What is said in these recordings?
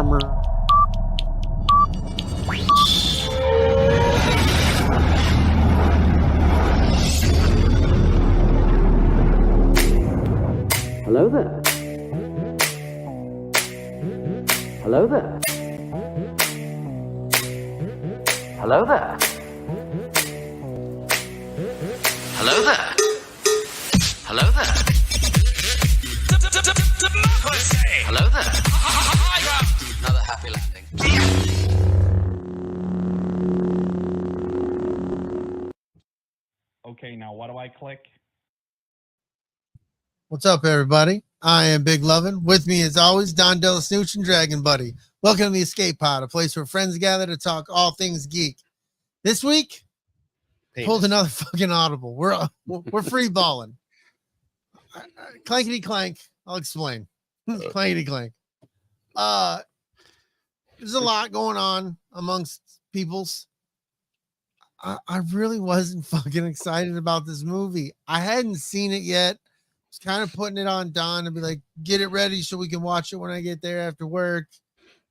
armor. Hello there. Hello there. Hello there. Hello there. Hello there. Hello there. Another happy landing. Okay, now what do I click? What's up, everybody? I am Big Lovin. With me, as always, Don DellaSnooch and Dragon Buddy. Welcome to the Escape Pod, a place where friends gather to talk all things geek. This week, pulled another fucking audible. We're FreeBallin. Clankety clank. I'll explain. Clankety clank. There's a lot going on amongst peoples. I really wasn't fucking excited about this movie. I hadn't seen it yet. Kind of putting it on Don and be like, get it ready so we can watch it when I get there after work.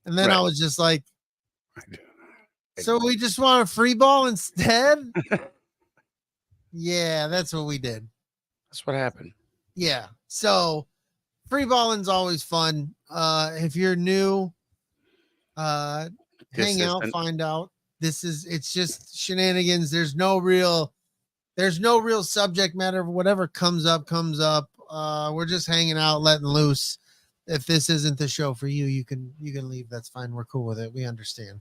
And then I was just like, so we just want a free ball instead? Yeah, that's what we did. That's what happened. Yeah. So FreeBallin's always fun. If you're new, hang out, find out. It's just shenanigans. There's no real subject matter. Whatever comes up. We're just hanging out, letting loose. If this isn't the show for you, you can leave. That's fine. We're cool with it. We understand.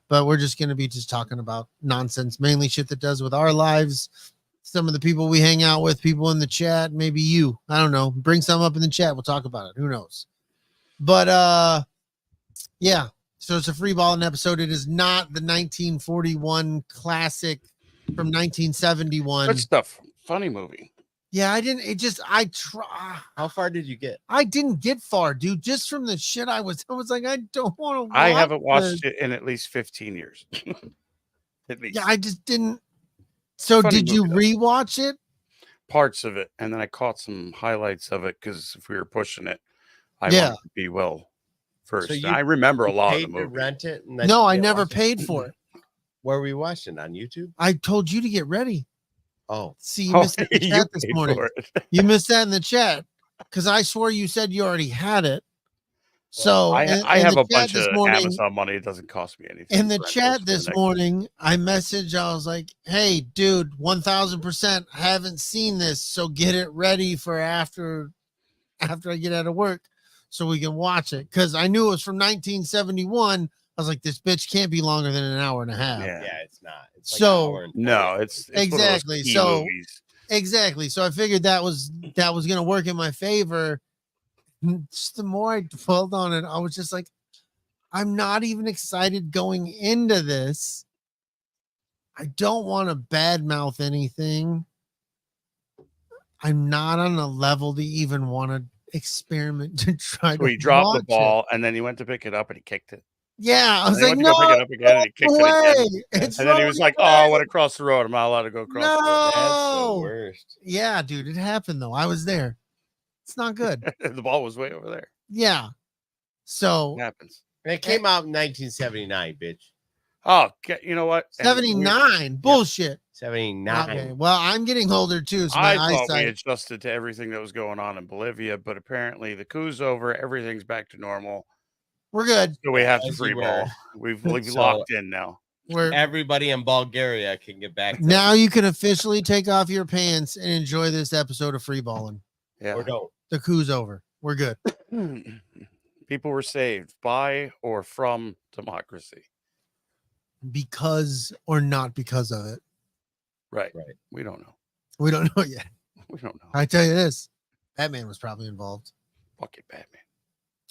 But we're just going to be just talking about nonsense, mainly shit that does with our lives. Some of the people we hang out with, people in the chat, maybe you, I don't know, bring some up in the chat. We'll talk about it. Who knows? But, yeah. So it's a FreeBallin episode. It is not the 1941 classic from 1971. Good stuff. Funny movie. Yeah, I try. How far did you get? I didn't get far, dude. Just from the shit I was like, I don't want to watch I haven't watched it in at least 15 years. At least. Yeah, I just didn't. So did you rewatch it? Parts of it. And then I caught some highlights of it because if we were pushing it, I wanted to be well first. So I remember a lot of the movie. Rent it? And no, I never paid for it. Where were we watching? On YouTube? I told you to get ready. Oh, see, you missed that in the chat this morning. You missed that in the chat because I swore you said you already had it. So I have a bunch of Amazon money. It doesn't cost me anything. In the chat this morning, I messaged. I was like, "Hey, dude, 1000%. Haven't seen this, so get it ready for after I get out of work, so we can watch it." Because I knew it was from 1971. I was like, this bitch can't be longer than an hour and a half. Yeah, it's not. It's like so no, it's exactly. So exactly. So I figured that was gonna work in my favor. Just the more I dwelled on it, I was just like, I'm not even excited going into this. I don't want to badmouth anything. I'm not on a level to even want to experiment to try to. He dropped the ball and then he went to pick it up and he kicked it. Yeah, I was like, no, pick it up again and he kicked it again. And then he was like, "Oh, I went across the road. I'm not allowed to go across the road." That's the worst. Yeah, dude, it happened though. I was there. It's not good. The ball was way over there. Yeah. So it happens. And it came out in 1979, bitch. Oh, you know what? 79. Bullshit. 79. Okay. Well, I'm getting older too. So I thought we adjusted to everything that was going on in Bolivia, but apparently the coup's over. Everything's back to normal. We're good. So we have to free ball. We've locked in now. Everybody in Bulgaria can get back. Now you can officially take off your pants and enjoy this episode of FreeBallin. Yeah. Or don't. The coup's over. We're good. People were saved by or from democracy. Because or not because of it. Right. We don't know. We don't know yet. We don't know. I tell you this. Batman was probably involved. Fucking Batman.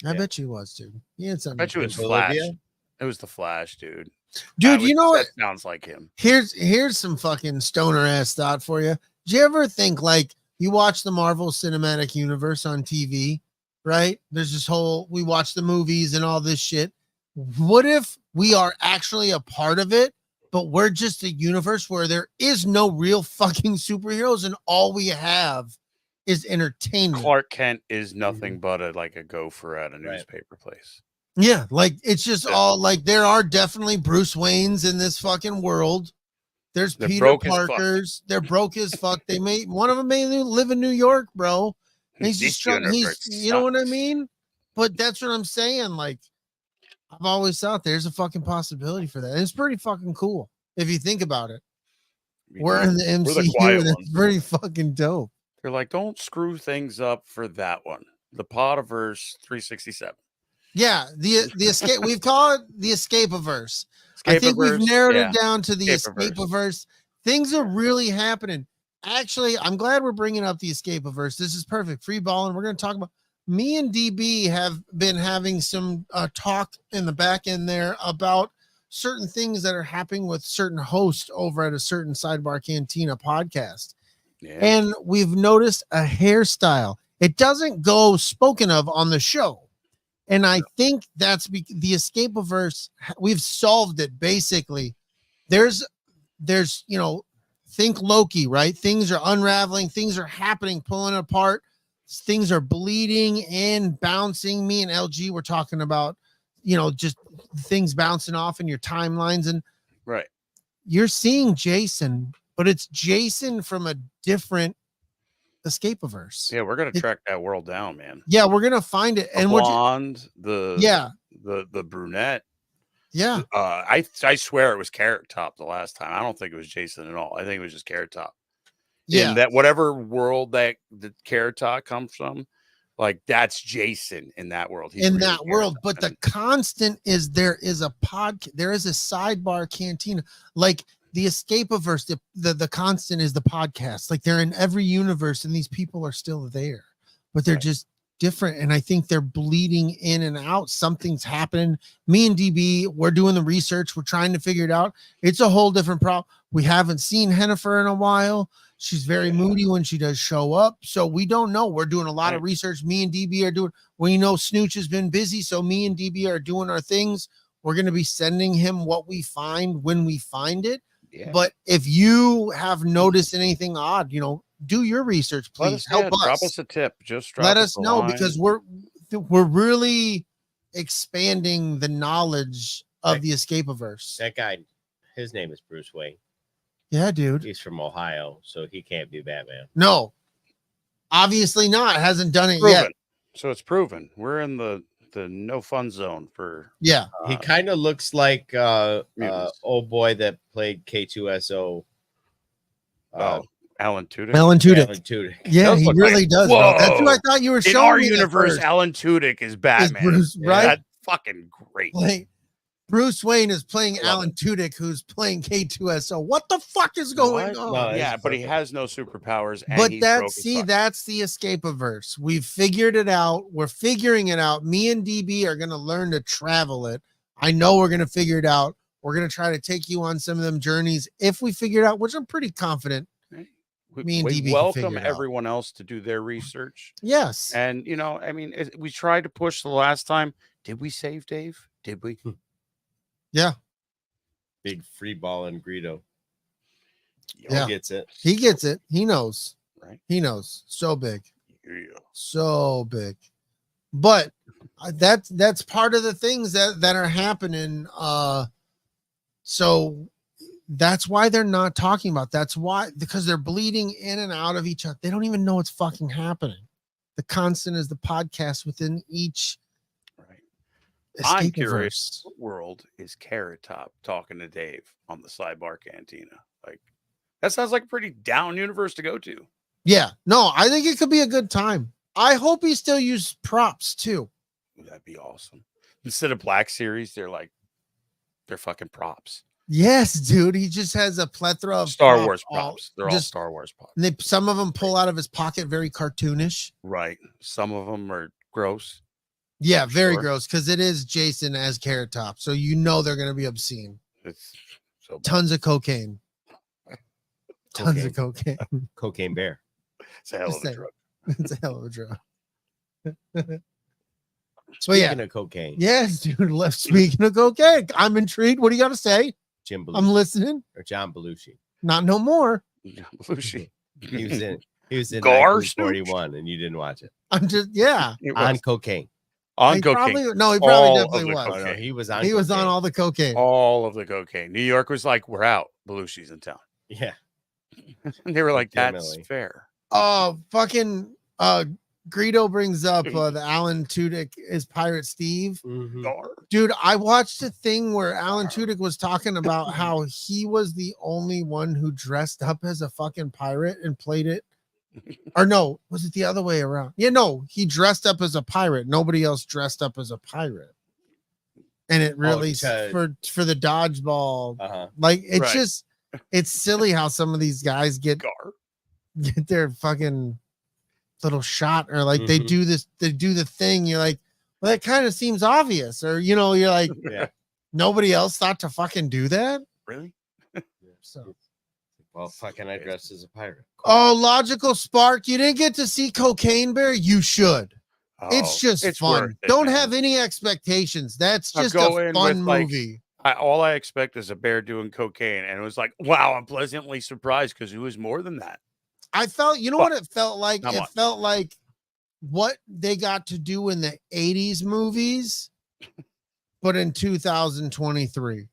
I bet you was, dude. He had something. I bet you it was Flash. It was the Flash, dude. Dude, you know what? Sounds like him. Here's some fucking stoner ass thought for you. Do you ever think like you watch the Marvel Cinematic Universe on TV, right? There's this whole, we watch the movies and all this shit. What if we are actually a part of it, but we're just a universe where there is no real fucking superheroes and all we have is entertainment? Clark Kent is nothing but a gopher at a newspaper place. Yeah, like it's just Yeah. all like there are definitely Bruce Waynes in this fucking world. There's They're Peter broke as fuck. Parkers. They're broke as fuck. They may one of them may live in New York, bro. And he's This just trying. universe You know what I sucks. mean? But that's what I'm saying. Like I've always thought there's a fucking possibility for that. And it's pretty fucking cool if you think about it. We're in the MCU, quiet and it's ones. pretty fucking dope. They're like, don't screw things up for that one. The Potiverse 367. Yeah, the escape. We've called it the Escape-averse. I think we've Escape-averse, narrowed yeah. it down to the Escape-averse. Escape-averse. Things are really happening. Actually, I'm glad we're bringing up the Escape-averse. This is perfect. FreeBallin. We're going to talk about. Me and DB have been having some talk in the back end there about certain things that are happening with certain hosts over at a certain Sidebar Cantina podcast. Yeah. And we've noticed a hairstyle. It doesn't go spoken of on the show. And I think that's the Escape-averse. We've solved it basically. There's, think Loki, right? Things are unraveling, things are happening, pulling apart, things are bleeding and bouncing. Me and LG were talking about, just things bouncing off in your timelines. And right. You're seeing Jason, but it's Jason from a different Escape-averse. Yeah, we're gonna track that world down, man. Yeah, we're gonna find it. The And blonde, the brunette. Yeah. I swear it was Carrot Top the last time. I don't think it was Jason at all. I think it was just Carrot Top. Yeah. In that whatever world that the Carrot Top comes from, like that's Jason in that world. He's in really that world. But the constant is there is a Sidebar Cantina. Like the Escape-averse, the constant is the podcast. Like they're in every universe and these people are still there, but they're just different. And I think they're bleeding in and out. Something's happening. Me and DB, we're doing the research. We're trying to figure it out. It's a whole different problem. We haven't seen Hennifer in a while. She's very moody when she does show up. So we don't know. We're doing a lot of research. Me and DB are doing, Snooch has been busy. So me and DB are doing our things. We're going to be sending him what we find when we find it. Yeah. But if you have noticed anything odd, do your research, please. Help us. Drop us a tip. Just let us know because we're really expanding the knowledge of the Escape-averse. That guy, his name is Bruce Wayne. Yeah, dude. He's from Ohio, so he can't be Batman. No, obviously not. Hasn't done it yet. So it's proven. We're in the no fun zone for. Yeah, he kind of looks like old boy that played K2SO. Alan Tudyk. Alan Tudyk. Yeah, he really does. Whoa. That's who I thought you were showing. In our me universe, Alan Tudyk is Batman. Bruce, right? That's fucking great. Like, Bruce Wayne is playing Alan Tudyk, who's playing K2SO. What the fuck is going on? No, yeah, but he has no superpowers. And but that's the Escape-averse. We've figured it out. We're figuring it out. Me and DB are going to learn to travel it. I know we're going to figure it out. We're going to try to take you on some of them journeys if we figure it out, which I'm pretty confident. Me and DB welcome everyone else to do their research. Yes. And, we tried to push the last time. Did we save Dave? Did we? Yeah. Big FreeBallin Greedo. Yeah. He gets it. He gets it. He knows. Right. He knows. So big. Yeah. So big. But that's part of the things that are happening. So that's why they're not talking about. That's why, because they're bleeding in and out of each other. They don't even know what's fucking happening. The constant is the podcast within each. I'm curious. What world is Carrot Top talking to Dave on the Sidebar Cantina? Like, that sounds like a pretty down universe to go to. Yeah, no, I think it could be a good time. I hope he still uses props too. That'd be awesome. Instead of Black Series, they're fucking props. Yes, dude. He just has a plethora of Star Wars props. They're all Star Wars props. And some of them pull out of his pocket, very cartoonish. Right. Some of them are gross. Yeah, very gross, because it is Jason as Carrot Top, so they're going to be obscene. It's so bad. Tons of cocaine. Tons of cocaine. Cocaine bear. It's a hell of a drug. It's a hell of a drug. Speaking of cocaine. Yes, dude. Speaking of cocaine, I'm intrigued. What do you got to say? Jim Belushi. I'm listening. Or John Belushi. Not no more. John Belushi. He was in 1941 and you didn't watch it. I'm just, on cocaine. On He cocaine. he probably All of definitely the was. Oh, no, cocaine. he was on. He was on cocaine. all the cocaine. All of the cocaine. New York was like, we're out. Belushi's in town. Yeah. And they were like, that's Legitimately. fair. Oh, fucking Greedo brings up the Alan Tudyk is Pirate Steve. Mhm. Dude, I watched a thing where Alan Tudyk was talking about how he was the only one who dressed up as a fucking pirate and played it. Or no, was it the other way around? Yeah, no, he dressed up as a pirate. Nobody else dressed up as a pirate. And it really for the dodgeball. Like it's Right. just it's silly how some of these guys get their fucking little shot, or like they do the thing. You're like, well, that kind of seems obvious, or you're like, Yeah. Nobody else thought to fucking do that. Really? So, well, fucking, I dressed as a pirate. Oh, logical spark. You didn't get to see Cocaine Bear. You should. It's just fun. Don't have any expectations. That's just a fun movie. All I expect is a bear doing cocaine, and it was like, wow, I'm pleasantly surprised because it was more than that. I felt, what it felt like? It felt like what they got to do in the 80s movies, but in 2023.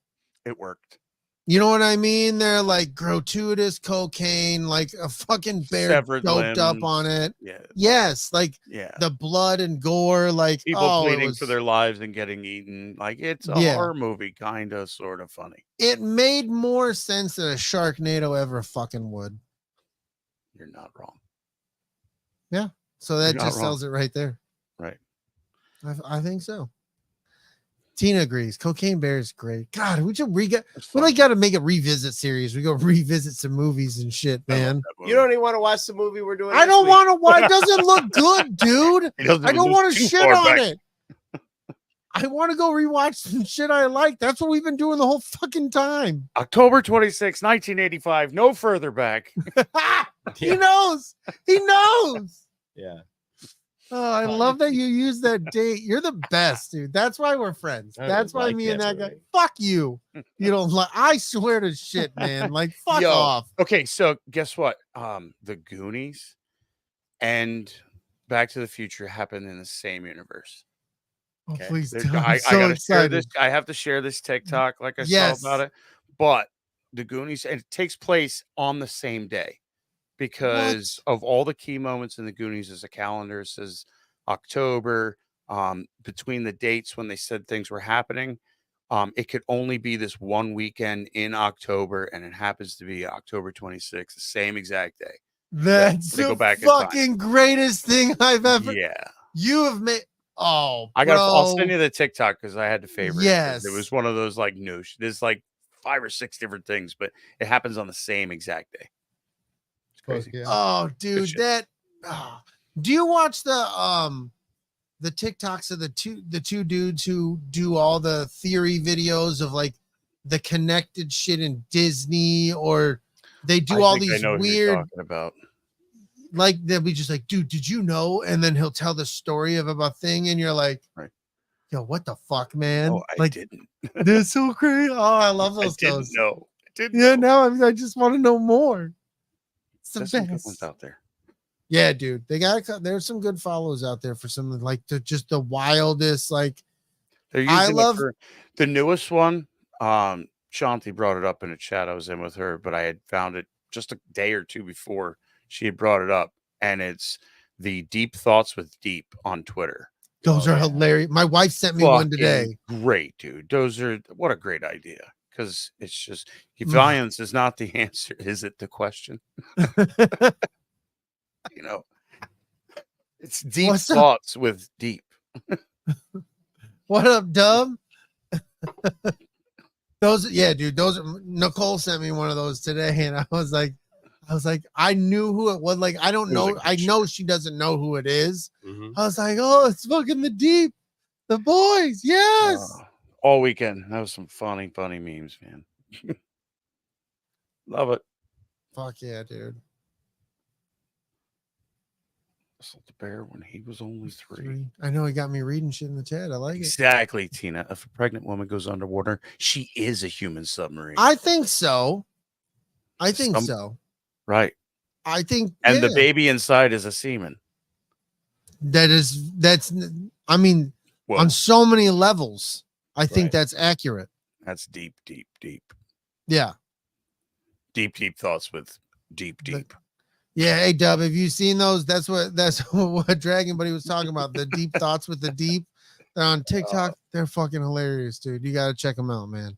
It worked. You know what I mean? They're like gratuitous cocaine, like a fucking bear Severed doped up limbs. on it. Yeah. Yes, like the blood and gore, like people pleading for their lives and getting eaten. Like it's a horror movie, kind of, sort of funny. It made more sense than a Sharknado ever fucking would. You're not wrong. Yeah. So that just sells it right there. Right. I think so. Tina agrees. Cocaine Bear is great. God, we like got to make a revisit series. We go revisit some movies and shit, man. You don't even want to watch the movie we're doing. I don't want to watch. It doesn't look good, dude. I don't want to shit on it. I want to go rewatch some shit I like. That's what we've been doing the whole fucking time. October 26, 1985. No further back. He knows. He knows. Yeah. Oh, I love that you use that date. You're the best, dude. That's why we're friends. That's why me and that guy. Fuck you. You don't like. I swear to shit, man. Like fuck off. Okay, so guess what? The Goonies and Back to the Future happened in the same universe. Oh, okay? please. I gotta share this. I have to share this TikTok like I saw about it. But the Goonies, and it takes place on the same day. Because of all the key moments in the Goonies, as a calendar says October, between the dates when they said things were happening, it could only be this one weekend in October, and it happens to be October 26th, the same exact day. That's the fucking greatest thing I've ever. Yeah, you have made. Oh, I'll send you the TikTok because I had to favorite. Yes, it was one of those like noosh. There's like 5 or 6 different things, but it happens on the same exact day. Crazy. Oh, dude, do you watch the TikToks of the two dudes who do all the theory videos of like the connected shit in Disney, or they do all these weird about, like they'll be just like, dude, did you know? And then he'll tell the story of a thing, and you're like, right, yo, what the fuck, man? Oh, I didn't. They're so great. Oh, I love those. I didn't know. Now I just want to know more. There's some good ones out there. Yeah, dude. There's some good follows out there for some like just the wildest. Like, I love the newest one. Shanti brought it up in a chat I was in with her, but I had found it just a day or two before she had brought it up, and it's the Deep Thoughts with Deep on Twitter. Those are hilarious. My wife sent me one today. Great, dude. What a great idea. Because it's just violence is not the answer. Is it the question? It's deep thoughts with deep. What up, Dub? Dude. Nicole sent me one of those today, and I was like, I knew who it was. Like, I don't know. I know she doesn't know who it is. I was like, oh, it's fucking the Deep, the boys. Yes. All weekend. That was some funny memes, man. Love it. Fuck yeah, dude. Wrestled the bear when he was only 3. I know he got me reading shit in the chat. I like it. Exactly, Tina. If a pregnant woman goes underwater, she is a human submarine. I think so. Right. I think. And the baby inside is a semen. I mean, on so many levels. I think that's accurate. That's deep. Yeah. Deep thoughts with deep. Yeah, hey Dub, have you seen those? That's what Dragon Buddy was talking about. The deep thoughts with the deep. They're on TikTok. They're fucking hilarious, dude. You gotta check them out, man.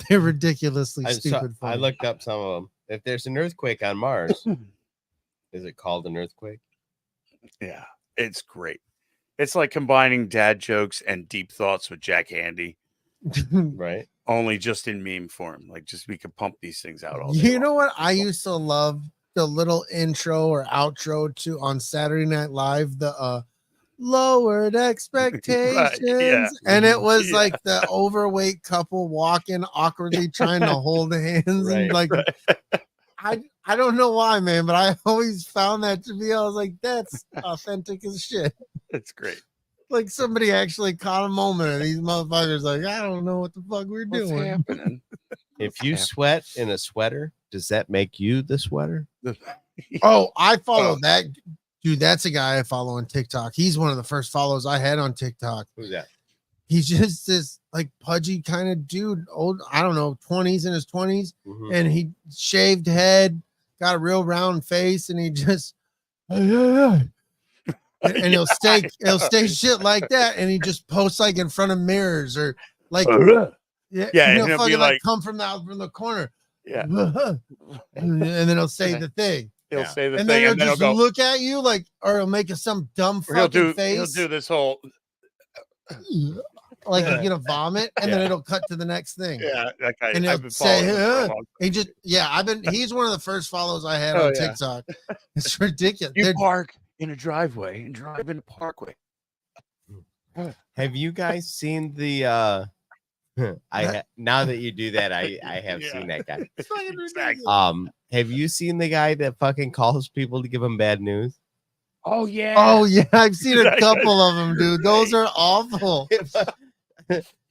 They're ridiculously stupid. I looked up some of them. If there's an earthquake on Mars, is it called an earthquake? Yeah, it's great. It's like combining dad jokes and deep thoughts with Jack Handy. Right. Only just in meme form. Like, just we could pump these things out all day. You know what? I used to love the little intro or outro to on Saturday Night Live, the lowered expectations. Right, and it was like the overweight couple walking awkwardly trying to hold hands. And like I don't know why, man, but I always found that to be, I was like, that's authentic as shit. It's great. Like somebody actually caught a moment and these motherfuckers like, I don't know what the fuck we're What's doing. happening? If you sweat in a sweater, does that make you the sweater? Oh, I follow that dude. That's a guy I follow on TikTok. He's one of the first follows I had on TikTok. Who's that? He's just this like pudgy kind of dude, old, I don't know, 20s in his 20s, and he shaved head, got a real round face, and he just and he'll stay shit like that, and he just posts like in front of mirrors or like and he'll fucking like come from the corner. Yeah. And then he'll say the thing. He'll say the and thing, then and then he'll just look at you like, or he'll make some dumb fucking face. He'll do this whole like he's gonna vomit, and then it'll cut to the next thing. Yeah, that guy. And he'll say, he's one of the first follows I had on TikTok. It's ridiculous. You park in a driveway and drive in a parkway. Have you guys seen the now that you do that, I have seen that guy. Exactly. Have you seen the guy that fucking calls people to give him bad news? Oh yeah. I've seen a couple of them, dude. Those are awful.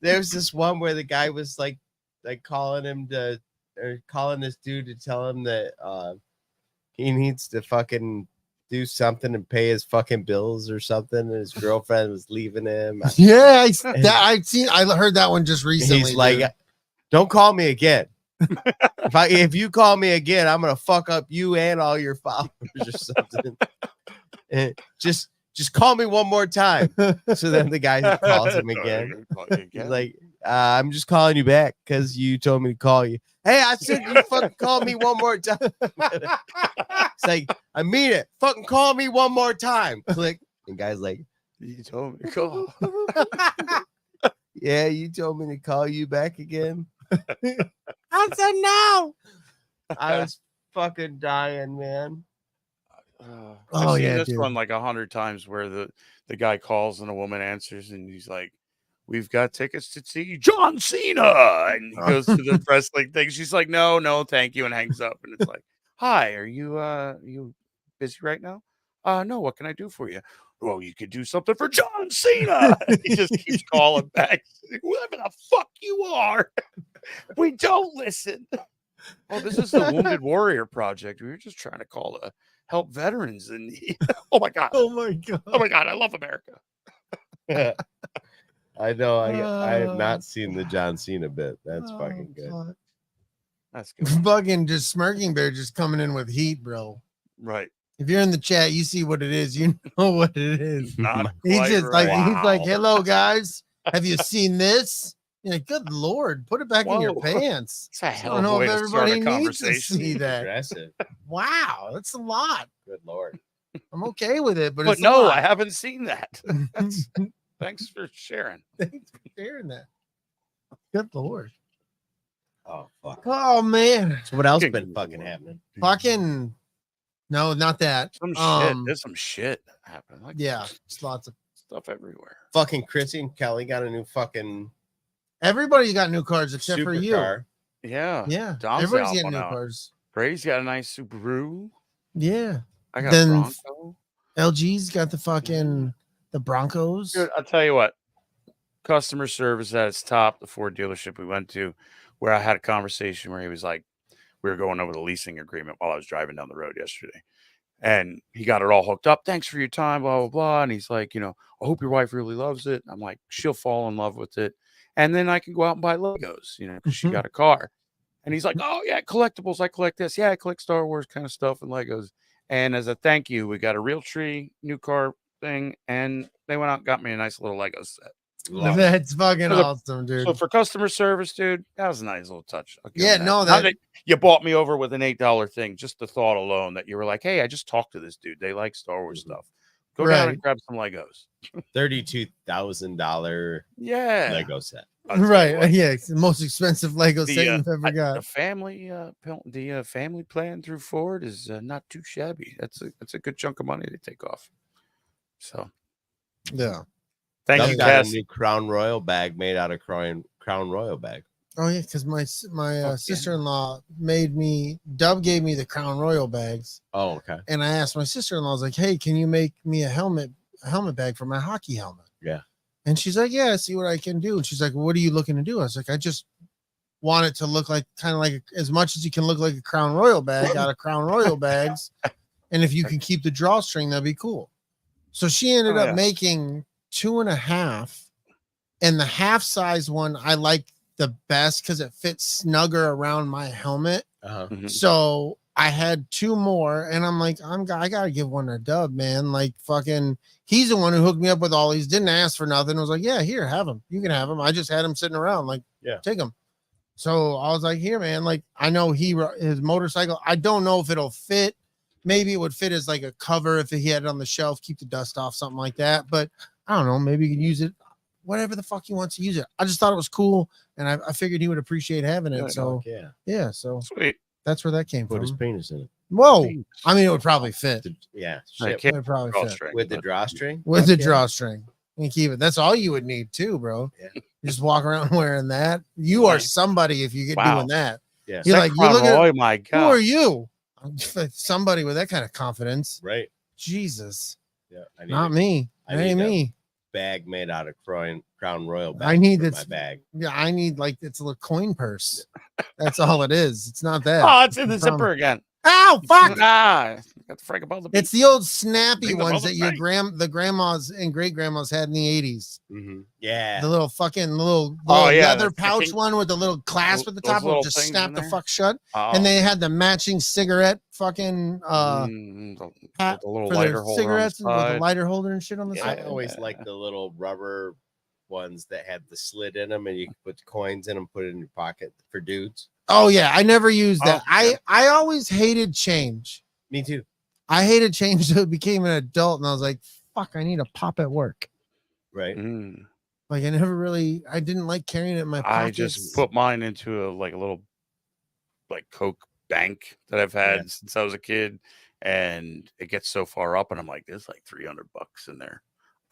There's this one where the guy was like calling this dude to tell him that he needs to fucking do something and pay his fucking bills or something, and his girlfriend was leaving him. Yeah, I heard that one just recently. He's like, don't call me again. If you call me again, I'm gonna fuck up you and all your followers or something. And just call me one more time. So then the guy calls him again. He's like, I'm just calling you back because you told me to call you. Hey, I said you fucking call me one more time. It's like, I mean it. Fucking call me one more time. Click. And guy's like, you told me to call. Yeah, you told me to call you back again. I said no. I was fucking dying, man. I've seen this one like 100 times where the guy calls and a woman answers and he's like, we've got tickets to see John Cena, and he goes to the wrestling thing. She's like, no, thank you, and hangs up. And it's like, hi, are you busy right now? No, what can I do for you? Well, you could do something for John Cena. He just keeps calling back. Whoever the fuck you are, we don't listen. Oh, this is the Wounded Warrior Project. We were just trying to call to help veterans in need. Oh my god. Oh my god. Oh my god. I love America. I know. I have not seen the John Cena bit. That's fucking good. God. That's good. Fucking just Smirking Bear just coming in with heat, bro. Right. If you're in the chat, you see what it is. You know what it is. Not He's quite just right. like, he's like, hello guys. Have you seen this? You're like, good Lord, put it back in your pants. It's a hell I of don't a know way if to start everybody a needs to conversation. see that. Aggressive. Wow, that's a lot. Good Lord. I'm okay with it, but But it's a no, lot. I haven't seen that. Thanks for sharing. Thanks for sharing that. Good Lord. Oh fuck. Oh man. So what else been fucking happening? Fucking no, not that. Some shit. There's some shit happening. Like, Yeah, it's lots of stuff everywhere. Fucking Chrissy and Kelly got a new fucking everybody's got new cars except for you. supercar. Yeah. Yeah, Dom's everybody's out getting one new out. cars. Brady's got a nice Subaru. Yeah, I got Then- a Bronco. LG's got the fucking the Broncos. Dude, I'll tell you what. Customer service at its top. The Ford dealership we went to, where I had a conversation where he was like, we were going over the leasing agreement while I was driving down the road yesterday. And he got it all hooked up. Thanks for your time, blah, blah, blah. And he's like, I hope your wife really loves it. I'm like, she'll fall in love with it. And then I can go out and buy Legos, because she got a car. And he's like, oh, yeah, collectibles. I collect this. Yeah, I collect Star Wars kind of stuff and Legos. And as a thank you, we got a real tree, new car thing. And they went out and got me a nice little Lego set. That's fucking awesome, dude. So for customer service, dude, that was a nice little touch. Yeah, no, that you bought me over with an $8 thing. Just the thought alone that you were like, hey, I just talked to this dude. They like Star Wars stuff. Go down and grab some Legos. $32,000 Lego set. Right. Yeah, it's the most expensive Lego set you've ever got. The family plan through Ford is not too shabby. That's a good chunk of money to take off. So yeah. Thank you, got a new Crown Royal bag made out of Crown Royal bag. Oh yeah, because my sister-in-law Dub gave me the Crown Royal bags. Oh, okay. And I asked my sister-in-law, I was like, hey, can you make me a helmet bag for my hockey helmet? Yeah. And she's like, yeah, see what I can do. And she's like, well, what are you looking to do? I was like, I just want it to look like kind of like as much as you can look like a Crown Royal bag out of Crown Royal bags. And if you can keep the drawstring, that'd be cool. So she ended up making 2.5, and the half size one I like the best because it fits snugger around my helmet. So I had 2 more, and I'm like, I gotta give one a Dub, man. Like fucking, he's the one who hooked me up with all these. Didn't ask for nothing. I was like, yeah, here, have them. You can have them. I just had him sitting around, like, yeah, take them. So I was like, here, man. Like I know his motorcycle. I don't know if it'll fit. Maybe it would fit as like a cover if he had it on the shelf, keep the dust off, something like that. But I don't know. Maybe you can use it, whatever the fuck he wants to use it. I just thought it was cool, and I figured he would appreciate having it. So yeah. So sweet. That's where that came from. Put his penis in it. Whoa! I mean, it would probably fit. Yeah, it would probably fit with the drawstring. With the drawstring, and keep it. That's all you would need too, bro. Yeah. You just walk around wearing that. You are somebody if you get doing that. Yeah. You're like, you look at. Oh my god! Who are you? Somebody with that kind of confidence, right? Jesus. Yeah. Not me. That ain't me. Bag made out of Crown Royal bag. I need this my bag. Yeah, I need like it's a little coin purse. That's all it is. It's not that. Oh, it's in the zipper again. Ow, fuck! Got the frank about the it's the old snappy ones that the grandmas and great grandmas had in the 80s. Yeah, the little leather pouch one with the little clasp at the top will just snap the fuck shut. And they had the matching cigarette fucking the little for lighter their holder cigarettes with the lighter holder and shit on the side. I always liked the little rubber ones that had the slit in them, and you could put coins in them, put it in your pocket for dudes. Oh yeah, I never used that. I always hated change. Me too. I hated change until I became an adult, and I was like, "Fuck, I need a pop at work." Right. Like I didn't like carrying it in my pockets. I just put mine into a little Coke bank that I've had since I was a kid, and it gets so far up, and I'm like, "There's like $300 in there."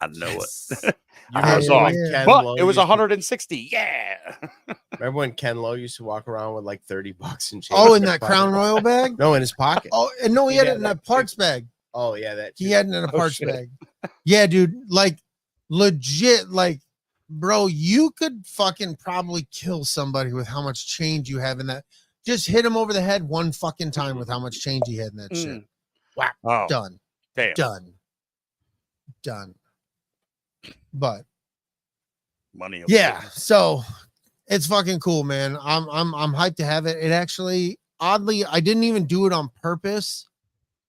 I know it. I was off, but it was 160. Yeah. Remember when Ken Lowe used to walk around with like $30 in change? Oh, in that Crown Royal bag? No, in his pocket. Oh, and no, he had it in that Parks bag. Oh yeah, that he had it in a Parks bag. Yeah, dude, like legit, like, bro, you could fucking probably kill somebody with how much change you have in that. Just hit him over the head one fucking time with how much change he had in that shit. Wow. Oh, done. Damn. Done. But money. So it's fucking cool, man. I'm hyped to have it. It actually, oddly, I didn't even do it on purpose.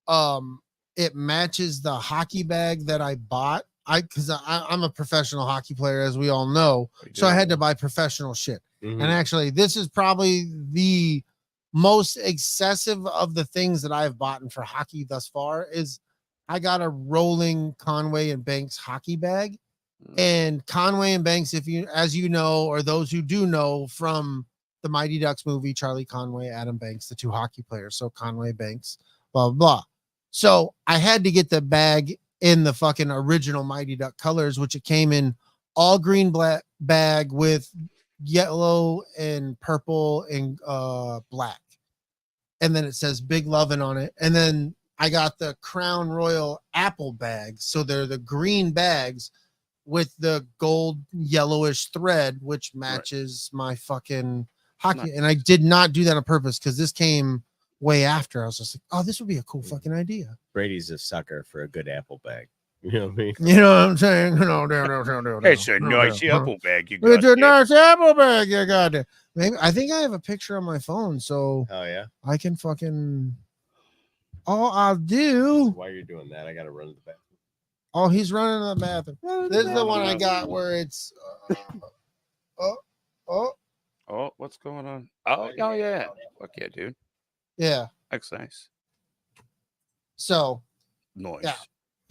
It matches the hockey bag that I bought. Because I'm a professional hockey player, as we all know. So I had to buy professional shit. And actually, this is probably the most excessive of the things that I've bought for hockey thus far. Is I got a rolling Conway and Banks hockey bag. And Conway and Banks, as you know, or those who do know from the Mighty Ducks movie, Charlie Conway, Adam Banks, the 2 hockey players. So Conway, Banks, blah, blah, blah. So I had to get the bag in the fucking original Mighty Duck colors, which it came in all green black bag with yellow and purple and black. And then it says Big Lovin' on it. And then I got the Crown Royal Apple bags. So they're the green bags with the gold yellowish thread, which matches my fucking hockey. And I did not do that on purpose because this came way after. I was just like, oh, this would be a cool fucking idea. Brady's a sucker for a good apple bag. You know what I mean? You know what I'm saying? No, It's a nice apple bag you got. It's a nice apple bag you got there. Maybe I think I have a picture on my phone, so Oh yeah. I can fucking. All I'll do. While you're doing that, I gotta run to the bathroom. Oh, he's running to the bathroom. This is the one I got where it's. Oh, what's going on? Oh yeah. Fuck yeah, dude. Yeah. That's nice. So. Nice. Yeah.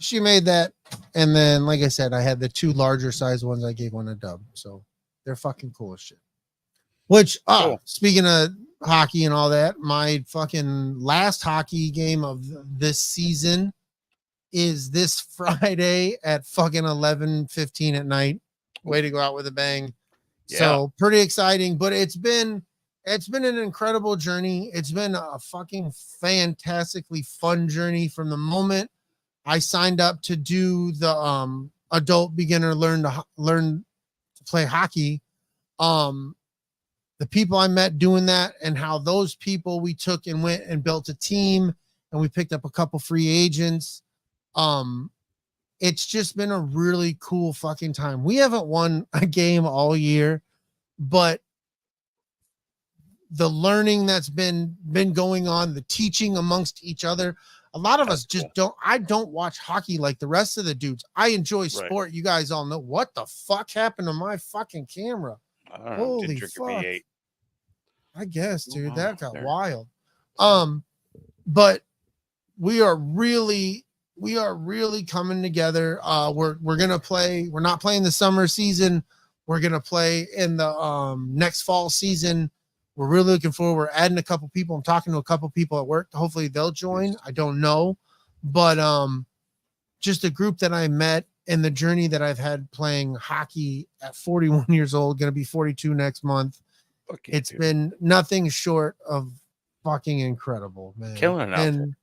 She made that, and then, like I said, I had the 2 larger size ones. I gave one a dub, so they're fucking cool as shit. Which, Cool. Speaking of hockey and all that, my fucking last hockey game of this season is this Friday at fucking 11:15 at night. Way to go out with a bang! Yeah. So pretty exciting, but it's been an incredible journey. It's been a fucking fantastically fun journey from the moment I signed up to do the adult beginner learn to play hockey. The people I met doing that and how those people we took and went and built a team and we picked up a couple free agents. It's just been a really cool fucking time. We haven't won a game all year, but the learning that's been going on, the teaching amongst each other. A lot of us just I don't watch hockey like the rest of the dudes. I enjoy sport. Right. You guys all know what the fuck happened to my fucking camera. Holy fuck. I guess, dude, that got wild. But we are really coming together. We're going to play. We're not playing the summer season. We're going to play in the next fall season. We're really looking forward. We're adding a couple people. I'm talking to a couple people at work. Hopefully they'll join. I don't know, but just a group that I met and the journey that I've had playing hockey at 41 years old, going to be 42 next month. Okay, it's been nothing short of fucking incredible, man. Killing it. And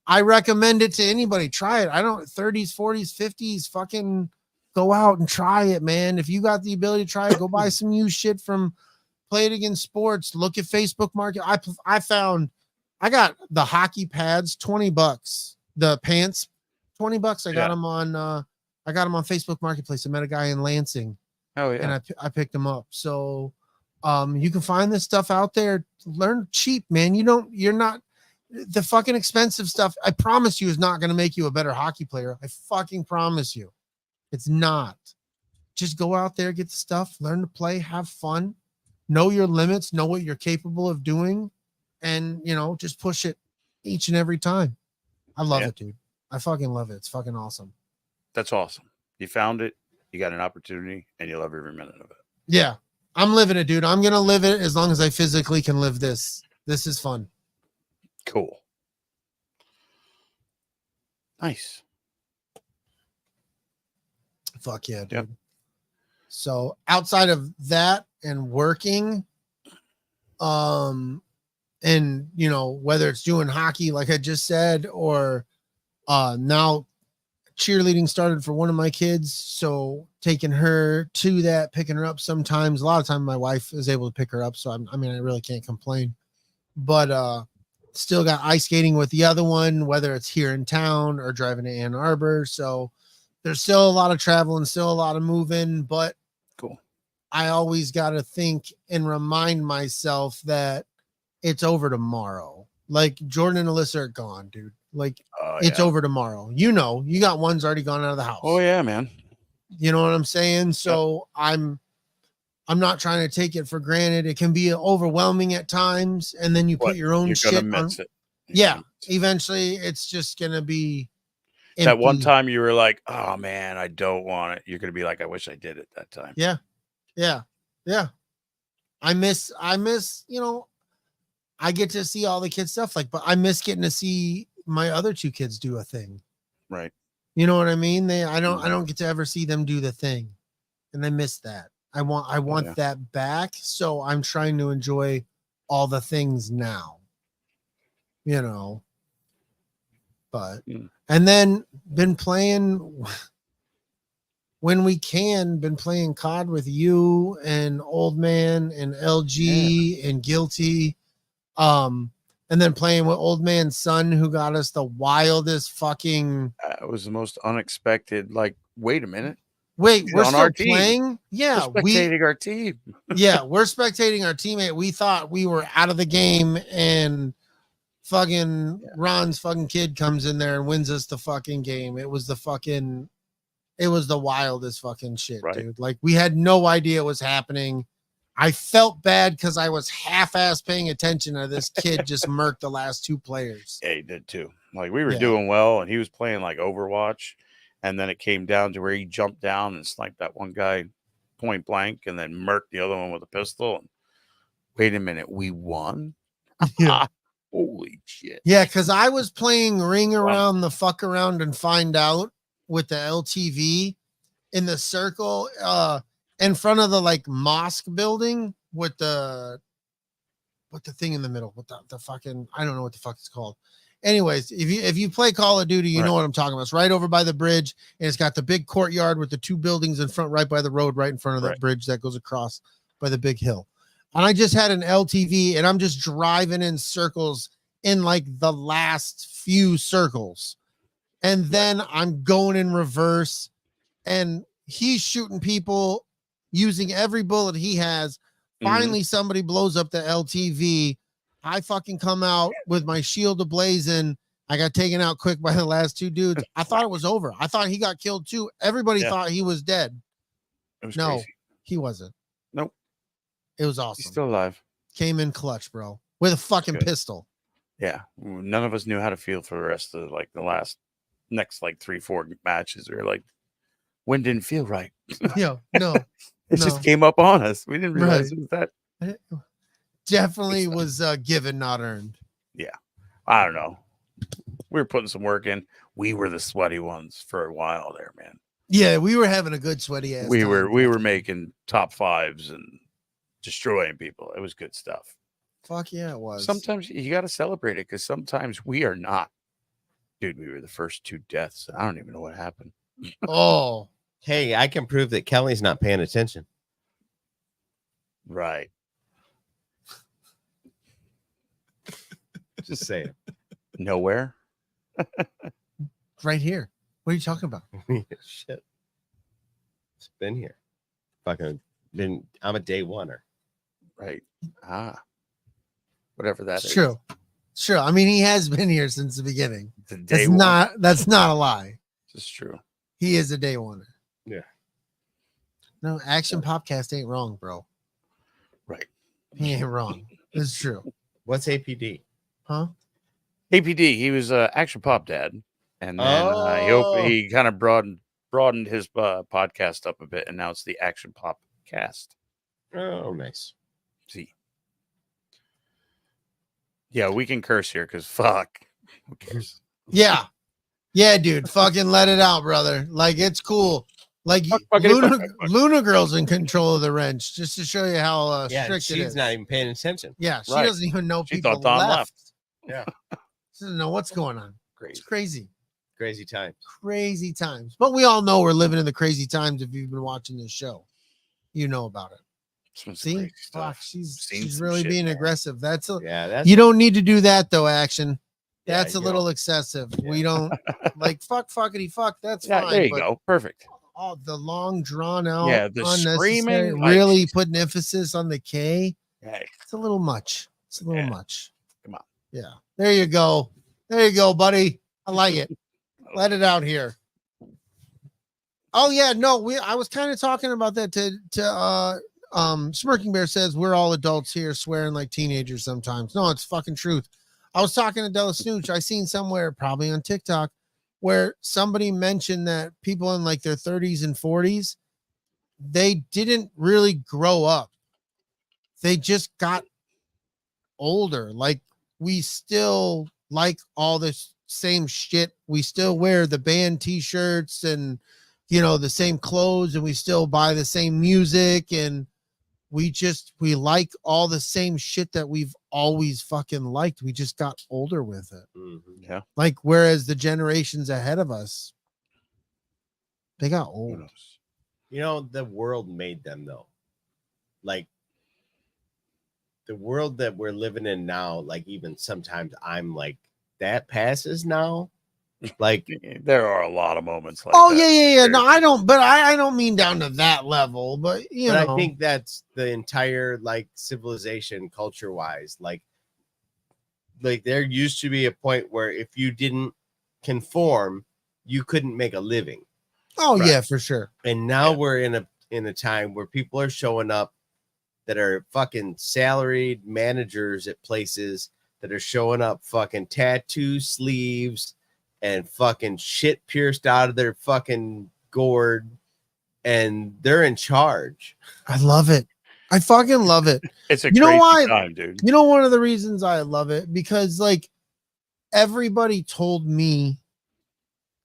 I recommend it to anybody. Try it. 30s, 40s, 50s, fucking go out and try it, man. If you got the ability to try it, go buy some used shit from Play It Against Sports. Look at Facebook Market. I got the hockey pads, $20. The pants, $20. I got them on Facebook Marketplace. I met a guy in Lansing. Oh yeah. And I picked them up. So you can find this stuff out there. Learn cheap, man. You're not the fucking expensive stuff. I promise you is not going to make you a better hockey player. I fucking promise you. It's not. Just go out there, get the stuff, learn to play, have fun. Know your limits, know what you're capable of doing, and, just push it each and every time. I love it, dude. I fucking love it. It's fucking awesome. That's awesome. You found it, you got an opportunity, and you love every minute of it. Yeah, I'm living it, dude. I'm going to live it as long as I physically can live this. This is fun. Cool. Nice. Fuck yeah, dude. Yep. So outside of that and working, and whether it's doing hockey, like I just said, or now cheerleading started for one of my kids. So taking her to that, picking her up sometimes. A lot of time my wife is able to pick her up. So I really can't complain, but still got ice skating with the other one, whether it's here in town or driving to Ann Arbor. So there's still a lot of traveling, still a lot of moving, but cool. I always got to think and remind myself that it's over tomorrow. Like Jordan and Alyssa are gone, dude. Like it's over tomorrow. You got one's already gone out of the house. Oh yeah, man. You know what I'm saying? So yep. I'm not trying to take it for granted. It can be overwhelming at times, and then you put your own shit on. Yeah, eventually it's just gonna be empty. That one time you were like, "Oh man, I don't want it." You're gonna be like, "I wish I did it that time." Yeah. I miss. I get to see all the kids stuff, but I miss getting to see my other 2 kids do a thing. Right. You know what I mean? I don't get to ever see them do the thing, and I miss that. I want that back. So I'm trying to enjoy all the things now, but, and then been playing when we been playing COD with you and Old Man and LG and Guilty. And and then playing with Old Man's Son, who got us the wildest fucking. It was the most unexpected. Like, wait a minute. Wait, He's we're on still our team. playing? Yeah, We're spectating our team. Yeah, we're spectating our teammate. We thought we were out of the game, and fucking Ron's fucking kid comes in there and wins us the fucking game. It was the wildest fucking shit, dude. Like, we had no idea it was happening. I felt bad because I was half-ass paying attention to this kid just murked the last two players. Yeah, he did too. Like, we were doing well, and he was playing like Overwatch, and then it came down to where he jumped down and sniped that one guy point blank, and then murked the other one with a pistol. And wait a minute, we won? Yeah. Holy shit! Yeah, because I was playing Ring Around the Fuck Around and Find Out with the LTV in the circle, in front of the like mosque building with the thing in the middle with the fucking, I don't know what the fuck it's called. Anyways, if you play Call of Duty, you know what I'm talking about. It's right over by the bridge, and it's got the big courtyard with the two buildings in front, right by the road, right in front of that bridge that goes across by the big hill. And I just had an LTV, and I'm just driving in circles in like the last few circles, and then I'm going in reverse, and he's shooting people using every bullet he has. Finally, somebody blows up the LTV. I fucking come out with my shield ablazing. I got taken out quick by the last two dudes. I thought it was over. I thought he got killed too. Everybody thought he was dead. It was no, crazy. He wasn't. Nope. It was awesome. He's still alive. Came in clutch, bro, with a fucking pistol. Yeah. None of us knew how to feel for the rest of like the next like 3-4 matches. We were like, wind didn't feel right. Yeah, no. It just came up on us. We didn't realize it was that. Definitely was given, not earned. Yeah. I don't know. We were putting some work in. We were the sweaty ones for a while there, man. Yeah, we were having a good sweaty ass. We were making top 5s and destroying people. It was good stuff. Fuck yeah, it was. Sometimes you got to celebrate it because sometimes we are not. Dude, we were the first 2 deaths. I don't even know what happened. Oh. Hey, I can prove that Kelly's not paying attention. Right. Just saying. Nowhere. Right here. What are you talking about? Shit. It's been here. Fucking been. I'm a day oneer. Right. Whatever that is. True. Sure. I mean, he has been here since the beginning. That's not a lie. It's true. He is a day oneer. Yeah. No, Action Popcast ain't wrong, bro. Right. He ain't wrong. It's true. What's APD? Huh? APD. He was Action Pop Dad, and then he kind of broadened his podcast up a bit, and now it's the Action Pop Cast. Oh, nice. See. Yeah, we can curse here because fuck. Who cares? Yeah. Yeah, dude. Fucking let it out, brother. Like, it's cool. Like, Luna Girl's in control of the wrench, just to show you how strict it is. She's not even paying attention. Yeah, she doesn't even know people left. Yeah. She doesn't know what's going on. It's crazy. Crazy times. Crazy times. But we all know we're living in the crazy times if you've been watching this show. You know about it. See? Fuck, she's really being aggressive. You don't need to do that though, Action. That's a little excessive. Yeah. We don't like fuckity fuck. That's fine. There you go. Perfect. Oh, the long drawn out. Yeah, the screaming. Really putting emphasis on the K. Hey. It's a little much. It's a little much. Come on. Yeah. There you go. There you go, buddy. I like it. Let it out here. Oh yeah, no, I was kind of talking about that to Smirking Bear says we're all adults here swearing like teenagers sometimes. No, it's fucking truth. I was talking to DellaSnooch. I seen somewhere, probably on TikTok, where somebody mentioned that people in like their 30s and 40s, they didn't really grow up. They just got older. Like, we still like all this same shit. We still wear the band t-shirts and, the same clothes, and we still buy the same music, and we like all the same shit that we've always fucking liked. We just got older with it. Mm-hmm. Yeah. Like, whereas the generations ahead of us, they got old. The world made them though. Like, the world that we're living in now, like even sometimes I'm like, that passes now. Like there are a lot of moments like oh that. yeah. No, I don't, but I don't mean down to that level, but you know. I think that's the entire like civilization culture wise. Like there used to be a point where if you didn't conform, you couldn't make a living. Oh yeah, for sure. And now we're in a time where people are showing up that are fucking salaried managers at places that are showing up fucking tattoo sleeves and fucking shit pierced out of their fucking gourd, and they're in charge. I love it. I fucking love it. It's a you crazy know why? time, dude. You know, one of the reasons I love it, because like everybody told me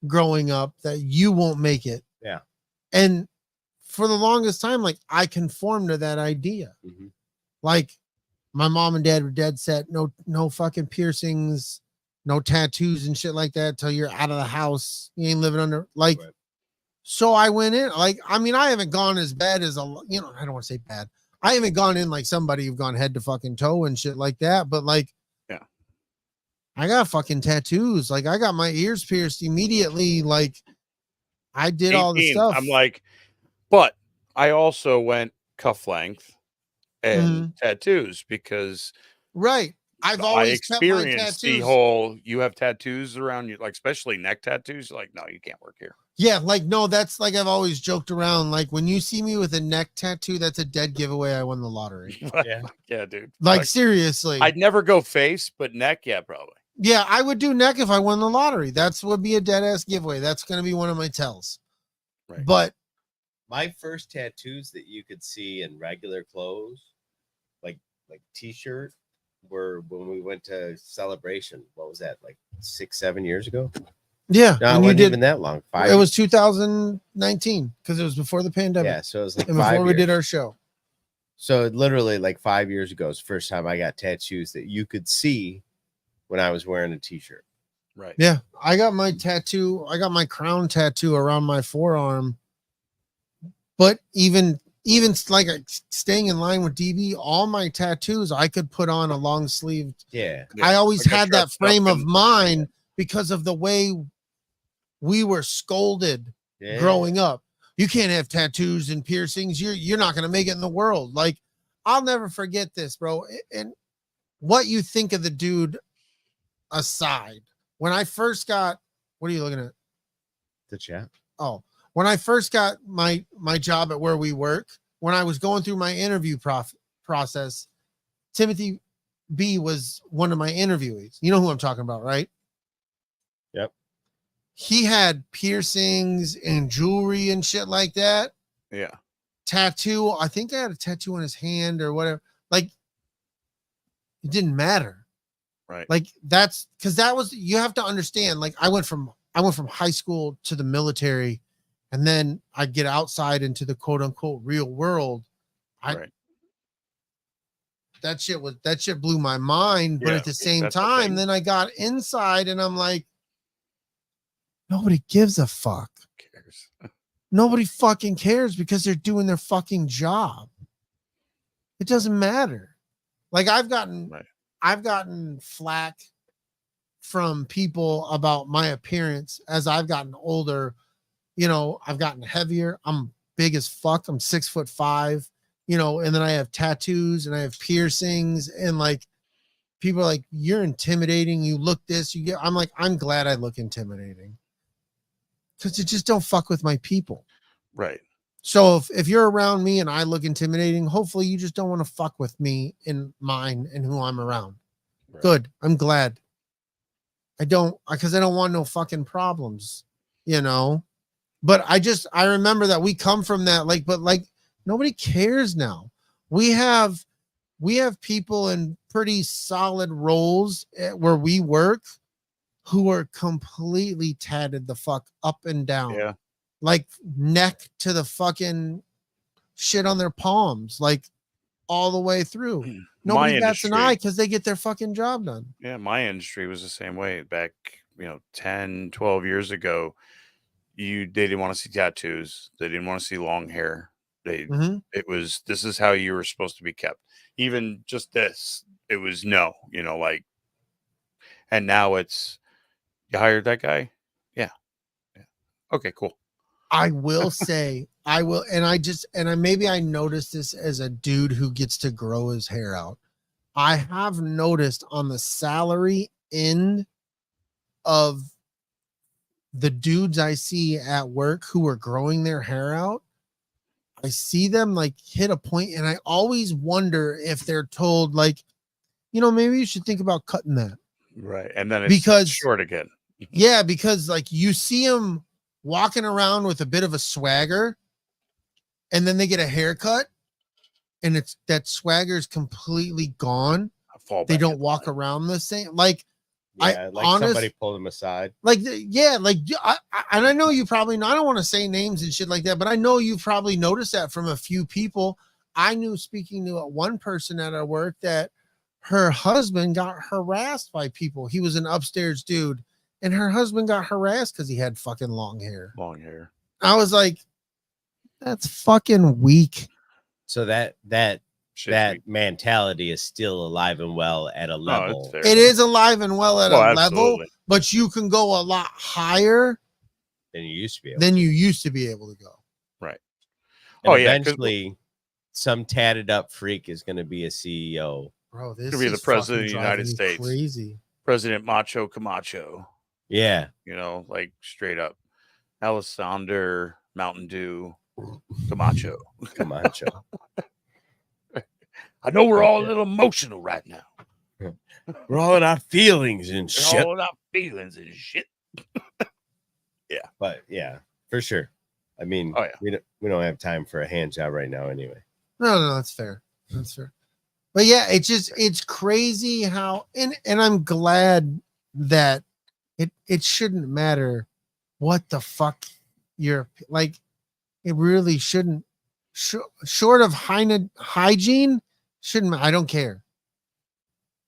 growing up that you won't make it. Yeah. And for the longest time, like I conformed to that idea. Mm-hmm. Like my mom and dad were dead set. No fucking piercings, no tattoos and shit like that till you're out of the house. You ain't living under like. Right. So I went in like, I mean, I haven't gone as bad as I don't want to say bad. I haven't gone in like somebody who've gone head to fucking toe and shit like that. But like, yeah, I got fucking tattoos. Like I got my ears pierced immediately. Like I did 18, all the stuff. I'm like, but I also went cuff length and tattoos because right. I've always experienced the whole, you have tattoos around you, like especially neck tattoos. Like, no, you can't work here. Yeah, like no, that's like I've always joked around. Like when you see me with a neck tattoo, that's a dead giveaway. I won the lottery. Yeah, dude. Like seriously, I'd never go face, but neck, yeah, probably. Yeah, I would do neck if I won the lottery. That's would be a dead ass giveaway. That's gonna be one of my tells. Right. But my first tattoos that you could see in regular clothes, like t-shirt, were when we went to Celebration. What was that, like 6-7 years ago? Yeah, no, it wasn't even that long. It was 2019 because it was before the pandemic. Yeah, so it was like and before we did our show. So literally like 5 years ago is the first time I got tattoos that you could see when I was wearing a t-shirt. Right. Yeah, I got my tattoo. I got my crown tattoo around my forearm. But even like staying in line with DB, all my tattoos I could put on a long sleeved. Yeah. I always had that frame of mind because of the way we were scolded growing up. You can't have tattoos and piercings. You're not going to make it in the world. Like, I'll never forget this, bro. And what you think of the dude aside, when I first got, what are you looking at? The chat. Oh, when I first got my job at where we work, when I was going through my interview process, Timothy B was one of my interviewees. You know who I'm talking about, right? Yep. He had piercings and jewelry and shit like that. Yeah. Tattoo. I think I had a tattoo on his hand or whatever. Like, it didn't matter. Right. Like that's because that was, you have to understand, like I went from high school to the military, and then I get outside into the quote unquote real world. That shit blew my mind. But at the same time, then I got inside and I'm like, nobody gives a fuck. Who cares? Nobody fucking cares because they're doing their fucking job. It doesn't matter. Like I've gotten flack from people about my appearance as I've gotten older. You know, I've gotten heavier. I'm big as fuck. I'm 6'5", you know, and then I have tattoos and I have piercings, and like people are like, you're intimidating. You look this, you get, I'm like, I'm glad I look intimidating because you just don't fuck with my people. Right. So if you're around me and I look intimidating, hopefully you just don't want to fuck with me and mine and who I'm around. Right. Good. I'm glad. Because I don't want no fucking problems, you know? But I remember that we come from that, but nobody cares now. We have people in pretty solid roles where we work who are completely tatted the fuck up and down. Yeah. Like neck to the fucking shit on their palms, like all the way through. Nobody bats an eye because they get their fucking job done. Yeah, my industry was the same way back, 10, 12 years ago. They didn't want to see tattoos. They didn't want to see long hair. This is how you were supposed to be kept. Even just this, it was no, like, and now it's, you hired that guy? Yeah. Okay, cool. I will say, maybe I noticed this as a dude who gets to grow his hair out. I have noticed on the salary end of the dudes I see at work who are growing their hair out, I see them like hit a point, and I always wonder if they're told, like, maybe you should think about cutting that. Right. And then it's short again. Yeah, because like you see them walking around with a bit of a swagger, and then they get a haircut, and it's that swagger is completely gone. They don't walk around the same. Like, somebody pulled them aside. Like, and I know you probably, I don't want to say names and shit like that, but I know you've probably noticed that from a few people. I knew, speaking to one person at our work, that her husband got harassed by people. He was an upstairs dude, and her husband got harassed because he had fucking long hair. I was like, that's fucking weak. So that mentality is still alive and well at a level. It is alive and well at a level, but you can go a lot higher than you used to be able to go. Right. And eventually some tatted up freak is going to be a CEO. Bro, this could be the president of the United States. Crazy. President Macho Camacho. Yeah. Like straight up. Alessander Mountain Dew Camacho. I know we're all a little emotional right now. We're all in our feelings and shit. Yeah. But yeah, for sure. I mean, we don't have time for a hand job right now anyway. No, that's fair. That's fair. But yeah, it's crazy how, and I'm glad that it shouldn't matter what the fuck you're like. It really shouldn't. Short of hygiene, shouldn't. I don't care.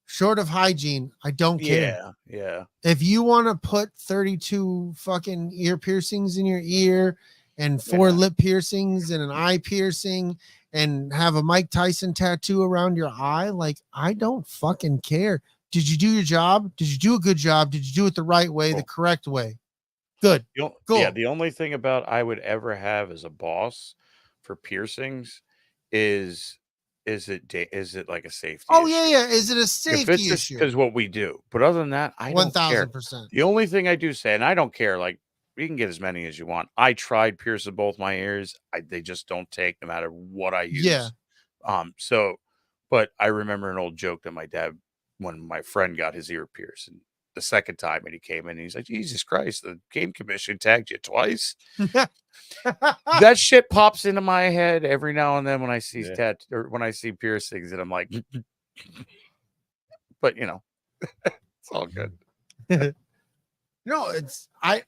Short of hygiene, I don't care. Yeah. If you want to put 32 fucking ear piercings in your ear and 4 lip piercings and an eye piercing and have a Mike Tyson tattoo around your eye, like, I don't fucking care. Did you do your job? Did you do a good job? Did you do it the right way, the correct way? Good. Cool. Yeah, the only thing about I would ever have as a boss for piercings is it like a safety issue? Yeah. Is it a safety issue? Because what we do. But other than that, I don't care. 1000%. The only thing I do say, and I don't care, like, you can get as many as you want. I tried piercing both my ears. They just don't take no matter what I use. Yeah. But I remember an old joke that my dad, when my friend got his ear pierced, and the second time, and he came in and he's like, Jesus Christ, the game commission tagged you twice. That shit pops into my head every now and then when I see when I see piercings, and I'm like, but it's all good. No, it's I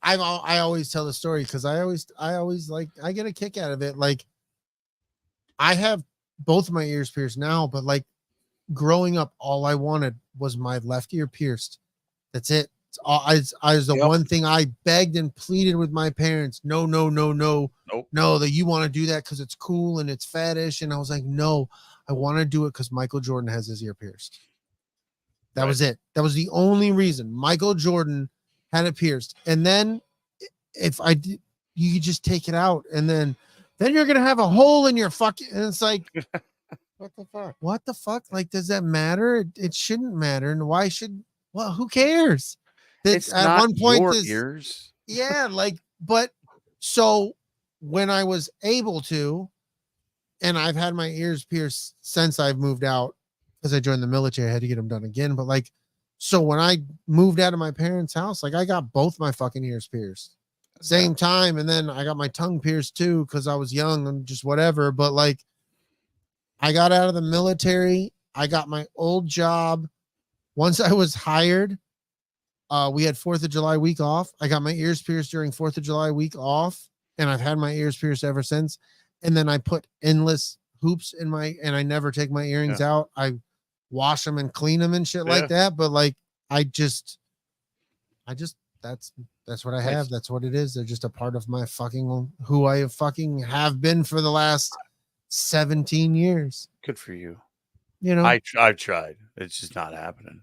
always tell the story because I always like, I get a kick out of it. Like, I have both of my ears pierced now, but like growing up, all I wanted was my left ear pierced. That's it. It's all, I was the one thing I begged and pleaded with my parents. No, that you want to do that because it's cool and it's fetish. And I was like, no, I want to do it because Michael Jordan has his ear pierced. That was it. That was the only reason. Michael Jordan had it pierced. And then if I did, you could just take it out, and then you're gonna have a hole in your fucking. And it's like, what the fuck? What the fuck? Like, does that matter? It shouldn't matter. And why should? Well, who cares? It's at one point your ears. Yeah, like, but so when I was able to, and I've had my ears pierced since I've moved out because I joined the military, I had to get them done again. But like, so when I moved out of my parents' house, like, I got both my fucking ears pierced same time, and then I got my tongue pierced too because I was young and just whatever. But like, I got out of the military, I got my old job. Once I was hired, we had 4th of July week off. I got my ears pierced during 4th of July week off, and I've had my ears pierced ever since. And then I put endless hoops in and I never take my earrings out. I wash them and clean them and shit like that. But like, I just, that's what I have. That's what it is. They're just a part of my fucking, who I fucking have been for the last 17 years. Good for you. You know, I've tried. It's just not happening.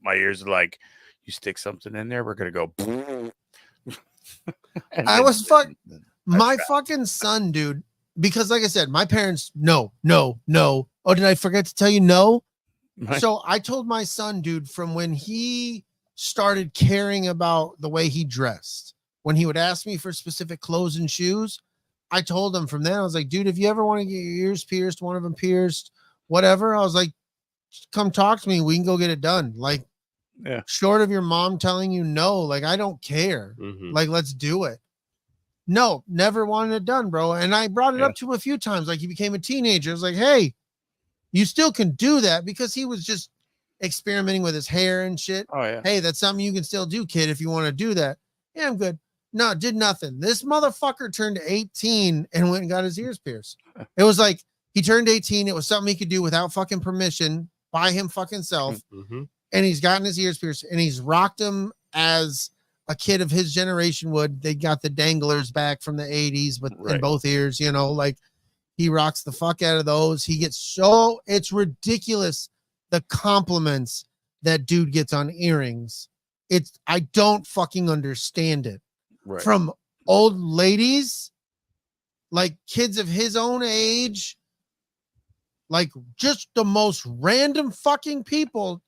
My ears are like, you stick something in there, we're gonna go. My fucking son, dude. Because like I said, my parents, no. Oh, did I forget to tell you no? So I told my son, dude, from when he started caring about the way he dressed, when he would ask me for specific clothes and shoes, I told him from then, I was like, dude, if you ever want to get your ears pierced, one of them pierced, whatever, I was like, come talk to me. We can go get it done. Like, short of your mom telling you no, like, I don't care. Like, let's do it. No, never wanted it done, bro. And I brought it up to him a few times. Like, he became a teenager. I was like, hey, you still can do that, because he was just experimenting with his hair and shit. Oh, yeah. Hey, that's something you can still do, kid, if you want to do that. Yeah, I'm good. No, did nothing. This motherfucker turned 18 and went and got his ears pierced. It was like he turned 18. It was something he could do without fucking permission by him fucking self. And he's gotten his ears pierced, and he's rocked them as a kid of his generation would. They got the danglers back from the 80s, but in both ears, you know, like he rocks the fuck out of those. He gets it's ridiculous, the compliments that dude gets on earrings. I don't fucking understand it. From old ladies, like kids of his own age, like just the most random fucking people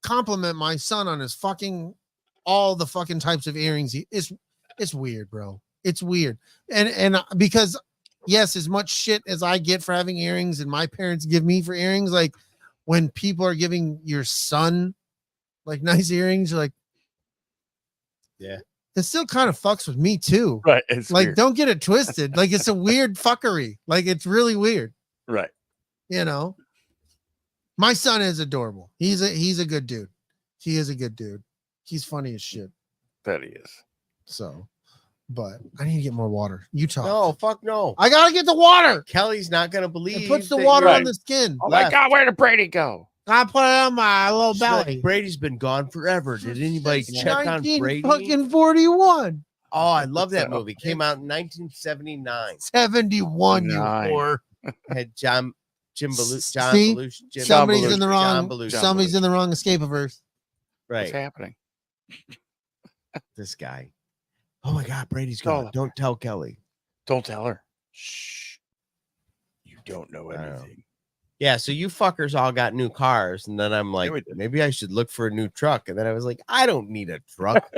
compliment my son on his fucking all the fucking types of earrings. It's weird, bro. It's weird. And because yes, as much shit as I get for having earrings and my parents give me for earrings, like when people are giving your son like nice earrings, you're like, yeah, it still kind of fucks with me too. Right. It's like, weird. Don't get it twisted. Like, it's a weird fuckery. Like, it's really weird. Right. You know, my son is adorable. He's a good dude. He is a good dude. He's funny as shit. That he is. So, but I need to get more water. You talk. No, fuck no. I gotta get the water. Kellie's not gonna believe. It puts the water on the skin. Oh my God, where did Brady go? I put it on my little She's belly. like, Brady's been gone forever. Did anybody check on Brady? Fucking 41. Oh, I love that movie. Came out in 1979. 71, you whore. Had John Belushi. Somebody's in the wrong. Somebody's in the wrong escape-averse. Right. What's happening? This guy. Oh my God, Brady's gone. Don't tell Kellie. Don't tell her. Shh. You don't know anything. Yeah, so you fuckers all got new cars, and then I'm like, maybe I should look for a new truck. And then I was like, I don't need a truck.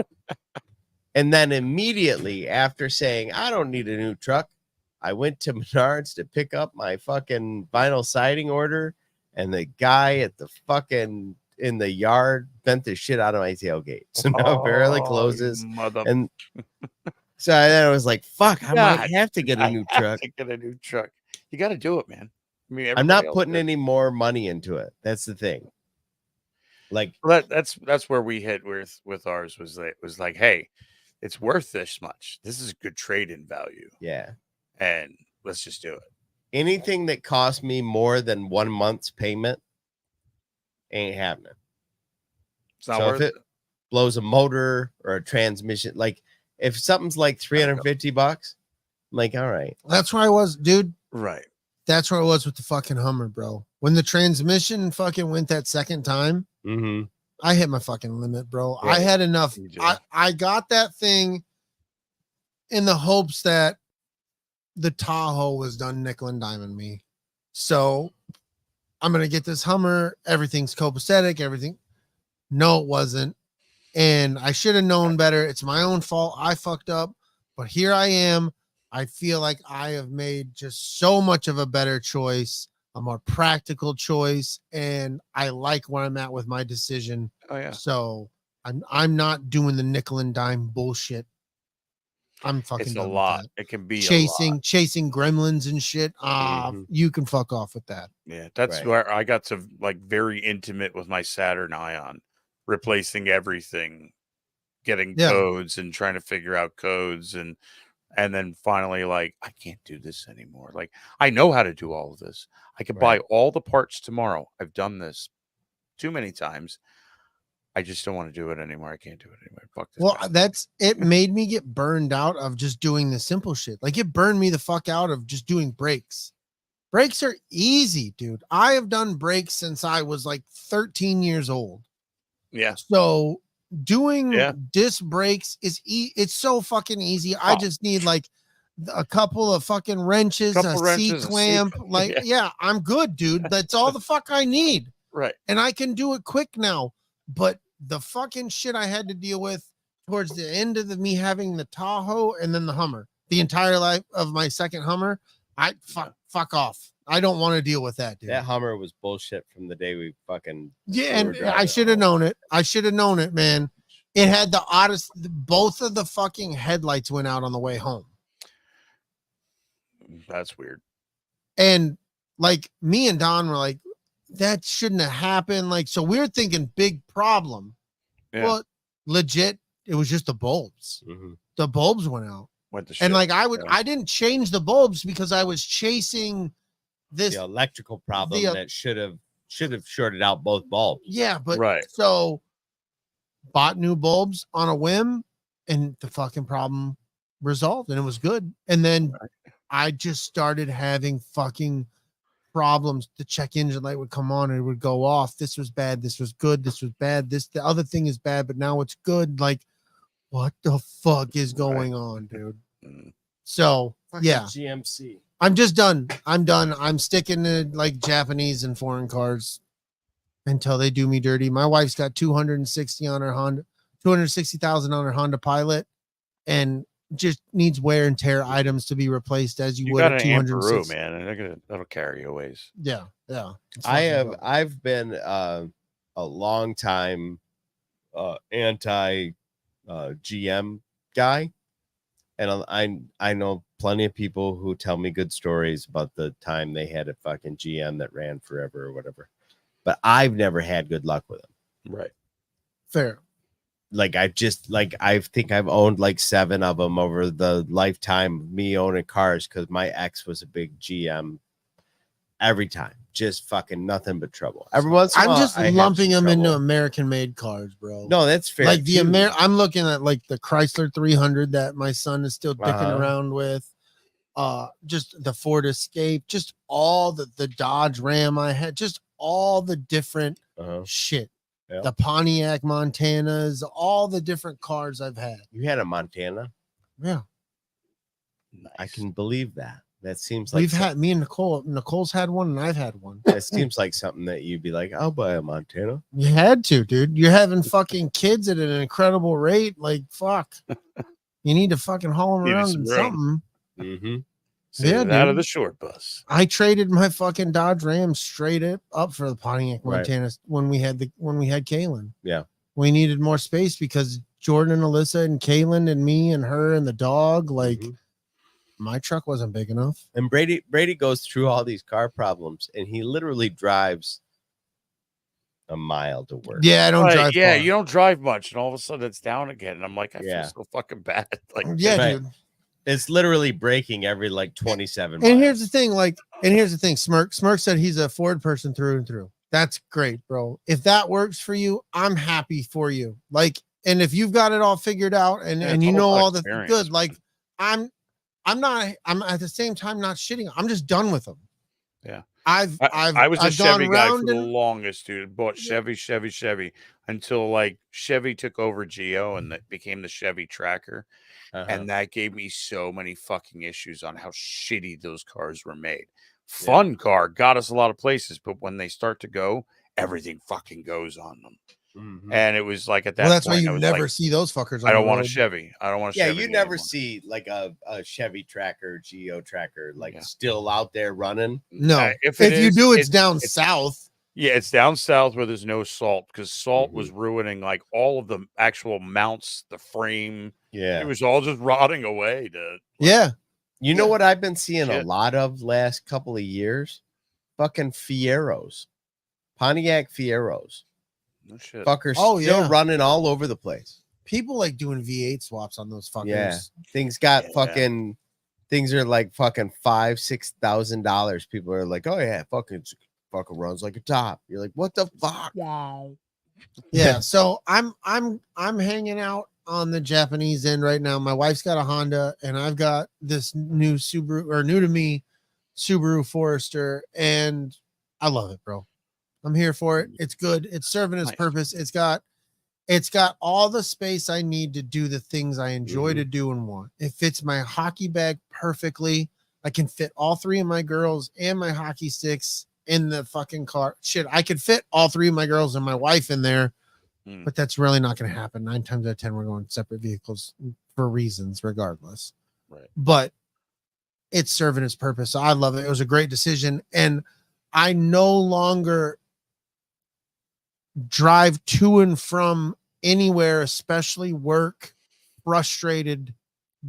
And then immediately after saying I don't need a new truck, I went to Menards to pick up my fucking vinyl siding order, and the guy at the fucking in the yard bent the shit out of my tailgate. So now it barely closes. And so then I was like, fuck, I might have to get a new truck. Get a new truck. You got to do it, man. I mean, I'm not putting any more money into it. That's the thing. Like that's where we hit with ours was like, hey, it's worth this much. This is a good trade-in value. Yeah. And let's just do it. Anything that costs me more than 1 month's payment ain't happening. It's not worth if it blows a motor or a transmission, like if something's like $350, I'm like, all right. That's where I was, dude. Right. That's where I was with the fucking Hummer, bro. When the transmission fucking went that second time, I hit my fucking limit, bro. Right. I had enough. I got that thing in the hopes that the Tahoe was done nickel and diming me. So I'm going to get this Hummer. Everything's copacetic. Everything. No, it wasn't. And I should have known better. It's my own fault. I fucked up. But here I am. I feel like I have made just so much of a better choice, a more practical choice, and I like where I'm at with my decision. Oh yeah. So I'm not doing the nickel and dime bullshit. I'm fucking. It's a lot. It can be chasing gremlins and shit. You can fuck off with that. Yeah, that's where I got to like very intimate with my Saturn Ion, replacing everything, getting codes and trying to figure out codes and then finally, like, I can't do this anymore. Like, I know how to do all of this. I can buy all the parts tomorrow. I've done this too many times. I just don't want to do it anymore. I can't do it anymore. Fuck this. Well, it made me get burned out of just doing the simple shit. Like, it burned me the fuck out of just doing brakes. Brakes are easy, dude. I have done brakes since I was like 13 years old. Yeah. So doing disc brakes is it's so fucking easy. I just need like a couple of fucking wrenches, a C-clamp. Like, yeah, I'm good, dude. That's all the fuck I need. Right. And I can do it quick now. But the fucking shit I had to deal with towards the end of me having the Tahoe and then the Hummer, the entire life of my second Hummer, fuck off. I don't want to deal with that, dude. That Hummer was bullshit from the day we fucking. And I should have known it. I should have known it, man. It had the oddest. Both of the fucking headlights went out on the way home. That's weird. And like me and Don were like, that shouldn't have happened. Like, so we're thinking big problem. Yeah. Well, legit, it was just the bulbs. Mm-hmm. The bulbs went out. And like I didn't change the bulbs because I was chasing this the electrical problem that should have shorted out both bulbs. Yeah, but so bought new bulbs on a whim and the fucking problem resolved and it was good. And then I just started having fucking problems. The check engine light would come on and it would go off. This was bad. This was good. This was bad. The other thing is bad, but now it's good. Like, what the fuck is going on, dude? So yeah, GMC. I'm just done. I'm done. I'm sticking to like Japanese and foreign cars until they do me dirty. My wife's got 260 on her Honda, 260,000 on her Honda Pilot, and just needs wear and tear items to be replaced as you would got a an 260. man, and that'll carry you a ways. Yeah. I've been a long time anti GM guy, and I know plenty of people who tell me good stories about the time they had a fucking GM that ran forever or whatever, but I've never had good luck with them. Right. Fair. Like I think I've owned like 7 of them over the lifetime of me owning cars because my ex was a big GM. Every time, just fucking nothing but trouble. Every once in a while, I'm just lumping them into American-made cars, bro. No, that's fair. Like I'm looking at like the Chrysler 300 that my son is still dicking around with. Just the Ford Escape, just all the Dodge Ram I had, just all the different shit. Yeah. The Pontiac Montanas, all the different cars I've had. You had a Montana? Yeah. Nice. I can believe that. That seems like me and Nicole's had one and I've had one. It seems like something that you'd be like, I'll buy a Montana. You had to, dude. You're having fucking kids at an incredible rate. Like, fuck. You need to fucking haul them around in something. Mm-hmm. Yeah, out of the short bus. I traded my fucking Dodge Ram straight up for the Pontiac Montana when we had Kaylin. Yeah. We needed more space because Jordan and Alyssa and Kaylin and me and her and the dog, like my truck wasn't big enough. And Brady goes through all these car problems and he literally drives a mile to work. Yeah, I don't drive. Yeah, far. You don't drive much, and all of a sudden it's down again. And I'm like, I feel so fucking bad. Like, dude. It's literally breaking every like 27 miles. And here's the thing, Smirk said he's a Ford person through and through. That's great, bro. If that works for you, I'm happy for you. Like, and if you've got it all figured out and you know all the good, like I'm at the same time not shitting. I'm just done with them. Yeah. I was a Chevy guy for the longest, dude. Bought Chevy until like Chevy took over Geo and that became the Chevy Tracker. And that gave me so many fucking issues on how shitty those cars were made. Fun car got us a lot of places, but when they start to go, everything fucking goes on them. Mm-hmm. And it was like at that that's point, why you never see those fuckers. I don't want a Chevy. I don't want a Chevy. Yeah, you never see like a Chevy Tracker, Geo Tracker, like still out there running. No, if you do, it's down south. Yeah, it's down south where there's no salt because salt was ruining like all of the actual mounts, the frame. Yeah, it was all just rotting away. You know what I've been seeing a lot of last couple of years? Fucking Fieros, Pontiac Fieros. No shit. Fuckers still running all over the place. People like doing V8 swaps on those fuckers. Yeah, things got fucking. Things are like fucking $5,000-$6,000. People are like, oh yeah, fucking runs like a top. You're like, what the fuck? Wow. Yeah. So I'm hanging out on the Japanese end right now. My wife's got a Honda and I've got this new Subaru, or new to me, Subaru Forester, and I love it, bro. I'm here for it. It's good. It's serving its purpose. It's got all the space I need to do the things I enjoy to do and want. It fits my hockey bag perfectly. I can fit all 3 of my girls and my hockey sticks in the fucking car. Shit, I could fit all 3 of my girls and my wife in there, but that's really not going to happen. 9 times out of 10, we're going separate vehicles for reasons, regardless. Right. But it's serving its purpose. So I love it. It was a great decision. And I no longer drive to and from anywhere, especially work, frustrated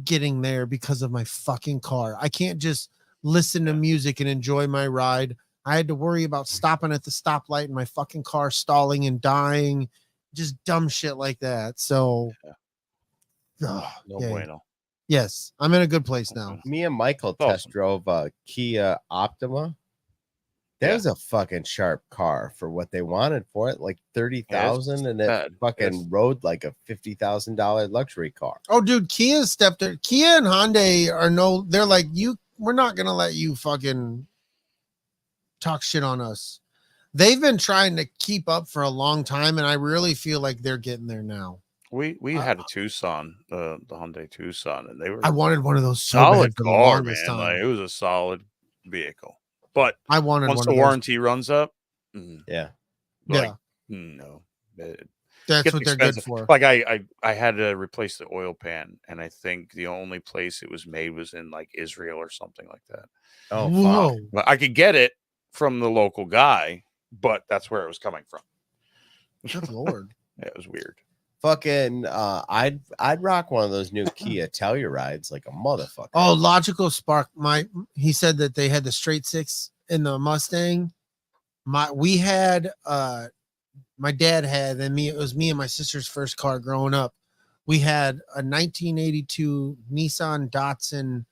getting there because of my fucking car. I can't just listen to music and enjoy my ride. I had to worry about stopping at the stoplight and my fucking car stalling and dying, just dumb shit like that. So, no bueno. Yes, I'm in a good place now. Me and Michael test drove a Kia Optima. That was a fucking sharp car for what they wanted for it, like 30,000, and it fucking rode like a $50,000 luxury car. Oh, dude, Kia and Hyundai are they're like, we're not gonna let you fucking talk shit on us. They've been trying to keep up for a long time, and I really feel like they're getting there now. We had a Tucson, the Hyundai Tucson, and they were. I wanted one of those solid car, man. Like, it was a solid vehicle, but I wanted once the warranty runs up, no, that's what they're good for. Like I had to replace the oil pan, and I think the only place it was made was in like Israel or something like that. Oh, whoa! Fuck. But I could get it from the local guy, but that's where it was coming from. Good Lord, it was weird. Fucking, I'd rock one of those new Kia Tellurides like a motherfucker. Oh, Logical Spark. He said that they had the straight 6 in the Mustang. My dad had, and it was me and my sister's first car growing up. We had a 1982 Nissan Datsun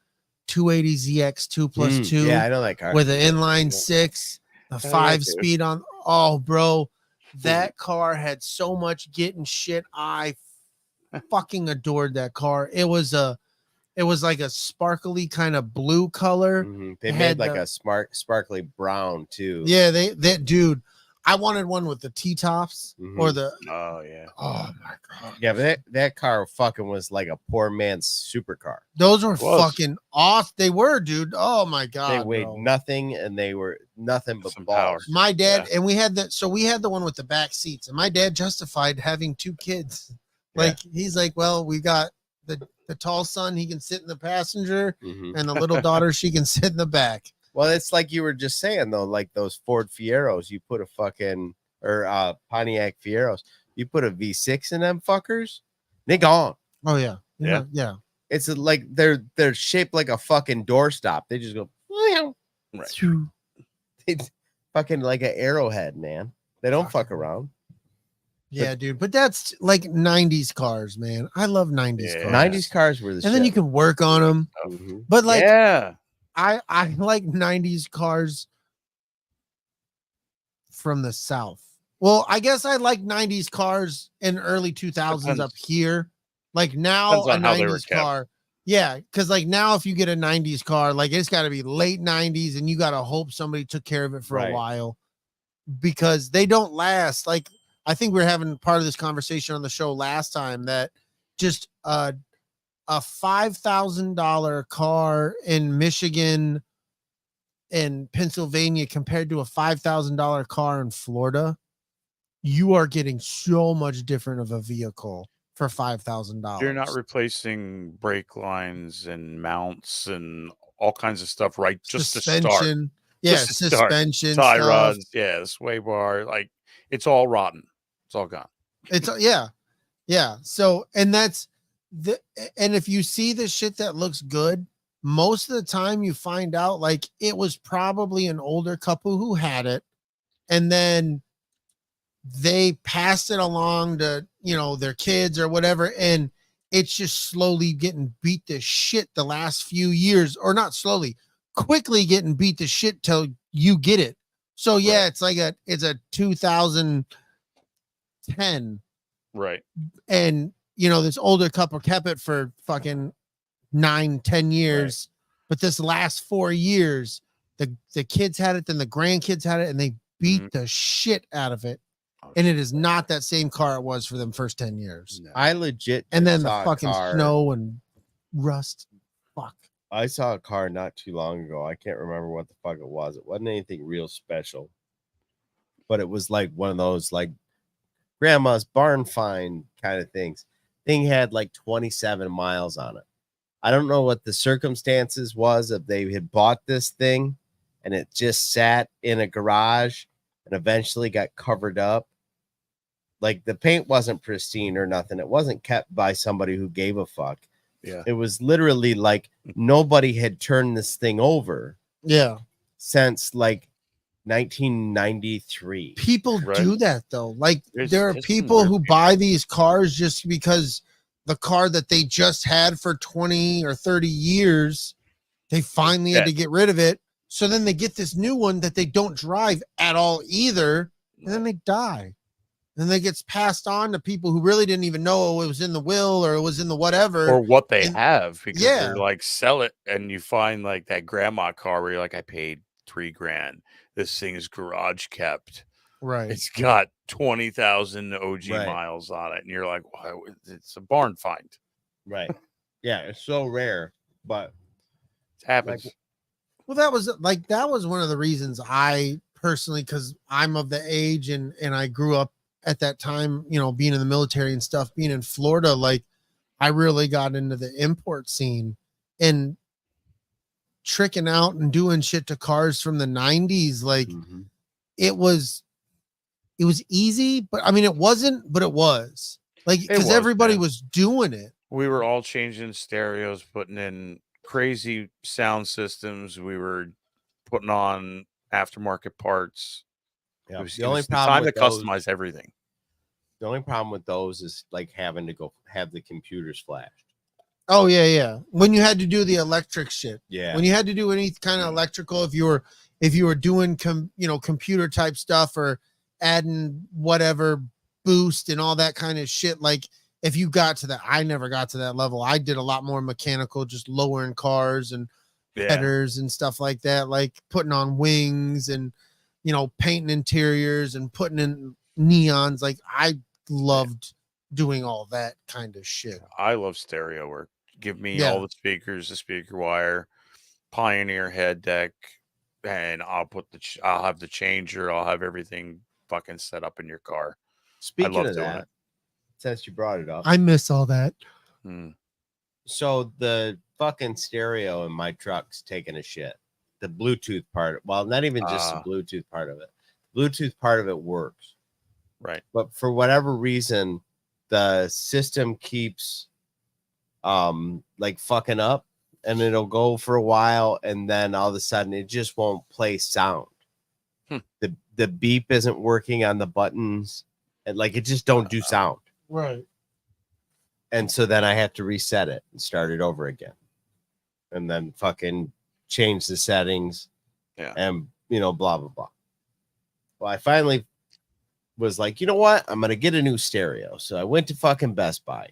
280ZX 2+2. Yeah, I know that car. With an inline 6, a 5-speed on. Oh, bro. That car had so much getting shit. I fucking adored that car. It was like a sparkly kind of blue color. They made like a sparkly brown too. Yeah, that dude. I wanted one with the T-tops or the. Oh yeah. Oh my god. Yeah, but that car fucking was like a poor man's supercar. Those were fucking off. They were, dude. Oh my god. They weighed nothing, and they were nothing but power. My dad and we had the one with the back seats, and my dad justified having 2 kids. Like he's like, well, we got the tall son, he can sit in the passenger, and the little daughter, she can sit in the back. Well, it's like you were just saying though, like those Ford Fieros, you put a fucking Pontiac Fieros, you put a V6 in them fuckers, they gone. Oh yeah. It's like they're shaped like a fucking doorstop. They just go right. It's fucking like an arrowhead, man. They don't fuck around. Yeah, dude. But that's like 90s cars, man. I love 90s cars. 90s cars were the shit. Then you can work on them. But like, I like 90s cars from the South. Well, I guess I like 90s cars in early 2000s up here. Like now a 90s car. Yeah, because like now if you get a 90s car, like it's got to be late 90s and you got to hope somebody took care of it for a while because they don't last. Like I think we were having part of this conversation on the show last time that just a $5,000 car in Michigan and Pennsylvania compared to a $5,000 car in Florida, you are getting so much different of a vehicle for $5,000. You're not replacing brake lines and mounts and all kinds of stuff, right? Just suspension, to start. Yeah, suspension, tie rods, yeah, sway bar, like it's all rotten. It's all gone. It's yeah. So, and that's and if you see the shit that looks good, most of the time you find out like it was probably an older couple who had it, and then they passed it along to, their kids or whatever. And it's just slowly getting beat to shit the last few years, or not slowly, quickly getting beat to shit till you get it. So yeah, it's like it's a 2010. Right. And this older couple kept it for fucking 9-10 years. Right. But this last 4 years, The kids had it, then the grandkids had it, and they beat the shit out of it. And it is not that same car it was for them first 10 years. No. I legit And then the saw a fucking car- snow and rust. Fuck. I saw a car not too long ago. I can't remember what the fuck it was. It wasn't anything real special, but it was like one of those like grandma's barn find kind of things. Thing had like 27 miles on it. I don't know what the circumstances was if they had bought this thing and it just sat in a garage and eventually got covered up. Like the paint wasn't pristine or nothing. It wasn't kept by somebody who gave a fuck. Yeah. It was literally like nobody had turned this thing over. Yeah. Since like 1993. People do that though. Like there are there's people some who weird buy these cars just because the car that they just had for 20 or 30 years, they finally had to get rid of it. So then they get this new one that they don't drive at all either. And then they die. And then it gets passed on to people who really didn't even know it was in the will or it was in the whatever. or what they have, because yeah. they're like sell it and you find like that grandma car where you're like, I paid $3,000. This thing is garage kept. Right. It's got 20,000 OG Right. miles on it, and you're like, wow, it's a barn find. Right. Yeah, it's so rare, but It happens. Like, Well, that was one of the reasons I personally, because I'm of the age and I grew up at that time, you know, being in the military and stuff, being in Florida, like I really got into the import scene and tricking out and doing shit to cars from the 90s. Like it was easy, but I mean, it wasn't, but it was like, It because was, everybody man. was doing it. We were all changing stereos, putting in crazy sound systems. We were putting on aftermarket parts. yeah. It was, The it only was the problem time to with those, customize everything. the only problem with those is like having to go have the computers flashed. Oh yeah. When you had to do the electric shit. Yeah. When you had to do any kind of electrical, if you were doing computer type stuff or adding whatever boost and all that kind of shit, like if you got to that, I never got to that level. I did a lot more mechanical, just lowering cars and headers and stuff like that, like putting on wings and painting interiors and putting in neons. Like I loved doing all that kind of shit. I love stereo work. Give me all the speakers, the speaker wire, Pioneer head deck, and I'll have the changer. I'll have everything fucking set up in your car. Speaking of that, since you brought it up, I miss all that. So the fucking stereo in my truck's taking a shit. The Bluetooth part, well, not even just the Bluetooth part of it. Bluetooth part of it works. Right. But for whatever reason, the system keeps like fucking up, and it'll go for a while, and then all of a sudden it just won't play sound. The beep isn't working on the buttons, and like it just don't do sound. Right. And so then I have to reset it and start it over again, and then fucking change the settings, and blah blah blah. Well, I finally was like, you know what? I'm gonna get a new stereo. So I went to fucking Best Buy.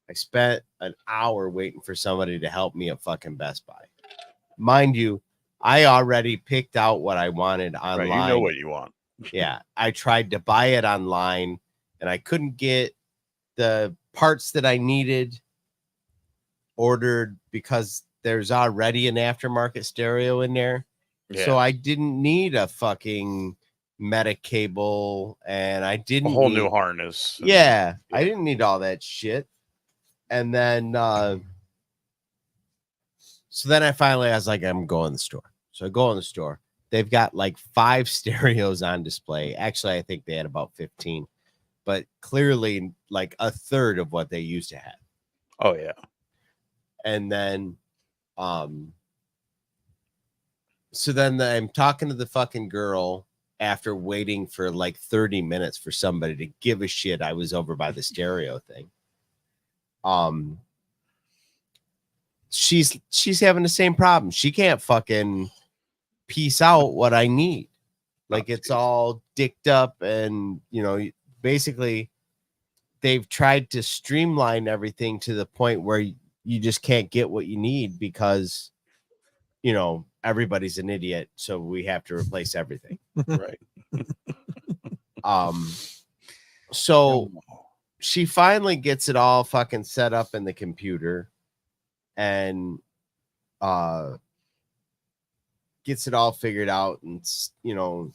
I spent an hour waiting for somebody to help me at fucking Best Buy. Mind you, I already picked out what I wanted online. Right, you know what you want. Yeah, I tried to buy it online, and I couldn't get the parts that I needed ordered because there's already an aftermarket stereo in there. Yeah. So I didn't need a fucking meta cable, and I didn't a whole new harness. Yeah, I didn't need all that shit. And then so then I was like, I'm going to the store. So I go in the store. They've got like 5 stereos on display. Actually, I think they had about 15, but clearly like a third of what they used to have. Oh yeah. And then so then I'm talking to the fucking girl after waiting for like 30 minutes for somebody to give a shit I was over by the stereo thing. She's having the same problem. She can't fucking piece out what I need. Like it's all dicked up, and basically they've tried to streamline everything to the point where you just can't get what you need because everybody's an idiot, so we have to replace everything. Right. So she finally gets it all fucking set up in the computer and gets it all figured out and, you know,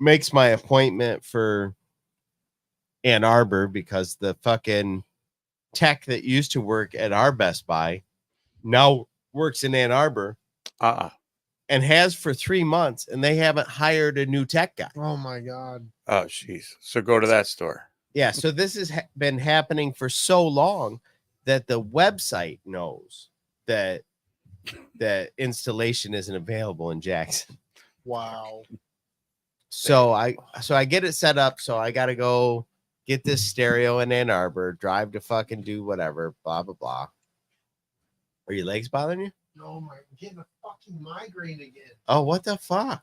makes my appointment for Ann Arbor because the fucking tech that used to work at our Best Buy now works in Ann Arbor and has for 3 months, and they haven't hired a new tech guy. Oh my God. Oh, jeez. So go to that store. Yeah. So this has been happening for so long that the website knows that installation isn't available in Jackson. Wow. So I get it set up. So I got to go get this stereo in Ann Arbor, drive to fucking do whatever, blah, blah, blah. Are your legs bothering you? No, I'm getting a fucking migraine again. Oh, what the fuck?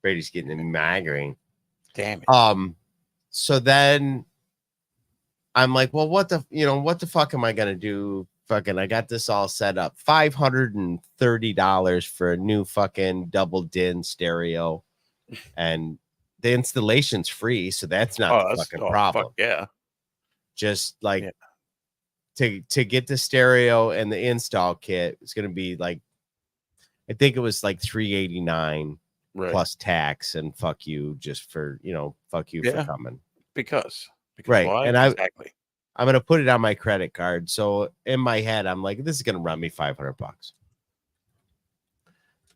Brady's getting a migraine. Damn it. So then I'm like, well, what the fuck am I gonna do? Fucking, I got this all set up. $530 for a new fucking double din stereo, and the installation's free, so that's not the fucking problem. Fuck yeah. Just like to get the stereo and the install kit, it's gonna be like, I think it was like $389 plus tax, and fuck you just for, you know, fuck you for coming. Because right. Why? And exactly. I'm gonna put it on my credit card. So in my head, I'm like, this is gonna run me $500.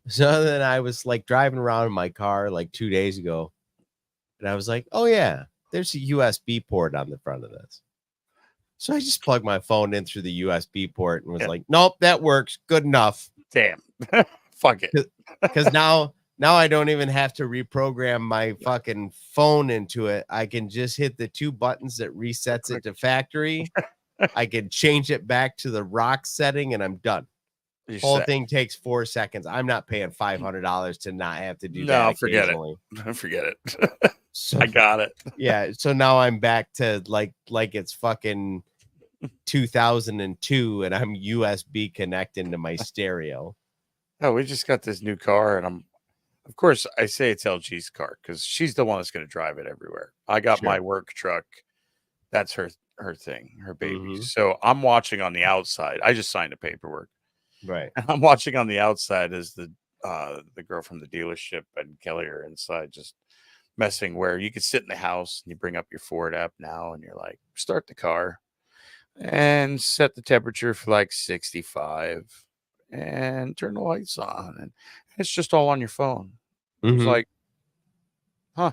So then I was like driving around in my car like 2 days ago, and I was like, oh yeah, there's a USB port on the front of this. So I just plugged my phone in through the USB port and was like, nope, that works. Good enough. Damn. Fuck it. Because now I don't even have to reprogram my fucking phone into it. I can just hit the 2 buttons that resets it to factory. I can change it back to the rock setting, and I'm done. Whole thing takes 4 seconds. I'm not paying $500 to not have to do that. No, forget it. Forget it. So, I got it. Yeah. So now I'm back to like it's fucking 2002, and I'm USB connecting to my stereo. Oh, we just got this new car, and of course, I say it's LG's car because she's the one that's going to drive it everywhere. I got my work truck. That's her thing, her baby. Mm-hmm. So I'm watching on the outside. I just signed the paperwork. Right. And I'm watching on the outside as the girl from the dealership and Kelly are inside just messing, where you can sit in the house and you bring up your Ford app now and you're like, start the car and set the temperature for like 65 and turn the lights on. And it's just all on your phone. Mm-hmm. It's like, huh.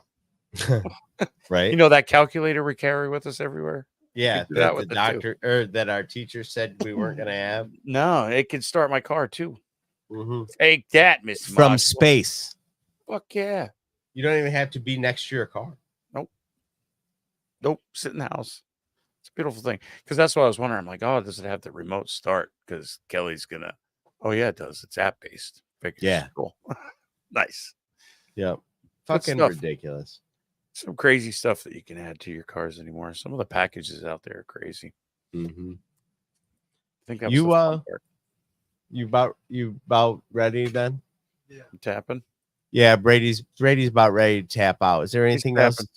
Right. You know that calculator we carry with us everywhere? Yeah, that the doctor or that our teacher said we weren't going to have. No, it can start my car too. Mm-hmm. Take that, Miss From Moss. Space. Fuck yeah. You don't even have to be next to your car. Nope. Sit in the house. It's a beautiful thing. Because that's what I was wondering. I'm like, oh, does it have the remote start? Because Kelly's going to. Oh, yeah, it does. It's app based. Yeah. Cool. Nice. Yep. Fucking ridiculous. Some crazy stuff that you can add to your cars anymore. Some of the packages out there are crazy. Mm-hmm. I think that was you about ready then? Yeah. You tapping? Yeah, Brady's about ready to tap out. Is there anything else? Is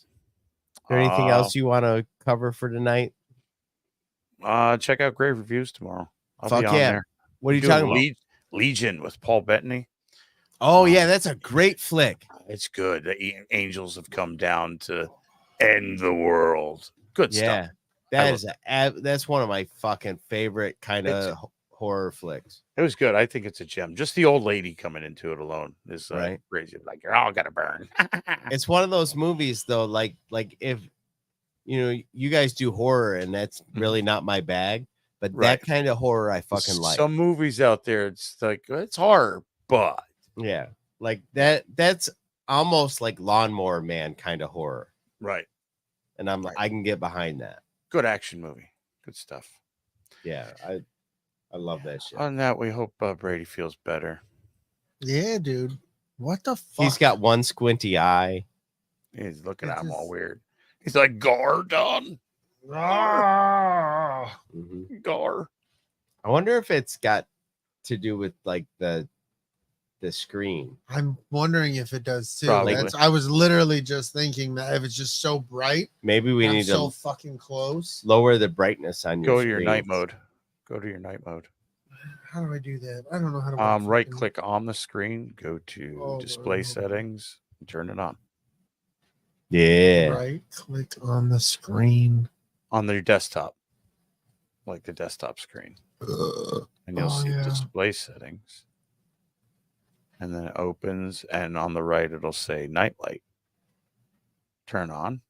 there anything else you want to cover for tonight? Check out Grave Reviews tomorrow. I'll Fuck be on there. What are you talking about? Legion with Paul Bettany. Oh yeah, that's a great flick. It's good. The angels have come down to end the world. Good stuff. That's one of my fucking favorite kind of horror flicks. It was good. I think it's a gem. Just the old lady coming into it alone is crazy. Like, you're all gonna burn. It's one of those movies though, like if you know you guys do horror and that's really not my bag, but that kind of horror I fucking like. Some movies out there, it's like it's horror, but yeah, like that's almost like Lawnmower Man kind of horror. Right. And I'm like, I can get behind that. Good action movie. Good stuff. Yeah, I love that shit. On that, we hope Brady feels better. Yeah, dude. What the fuck? He's got one squinty eye. He's looking at him all weird. He's like, Gordon. Mm-hmm. Gar. I wonder if it's got to do with like the screen. I'm wondering if it does too. Probably. I was literally just thinking that if it's just so bright, Maybe we need so to fucking close. lower the brightness on your Go to your night screens. mode. Go to your night mode. How do I do that? I don't know how to. Right click on the screen, go to Oh, display no. settings, and turn it on. Yeah. Right click on the screen On your desktop. Like the desktop screen. And you'll see display settings. And then it opens, and on the right it'll say nightlight. Turn on.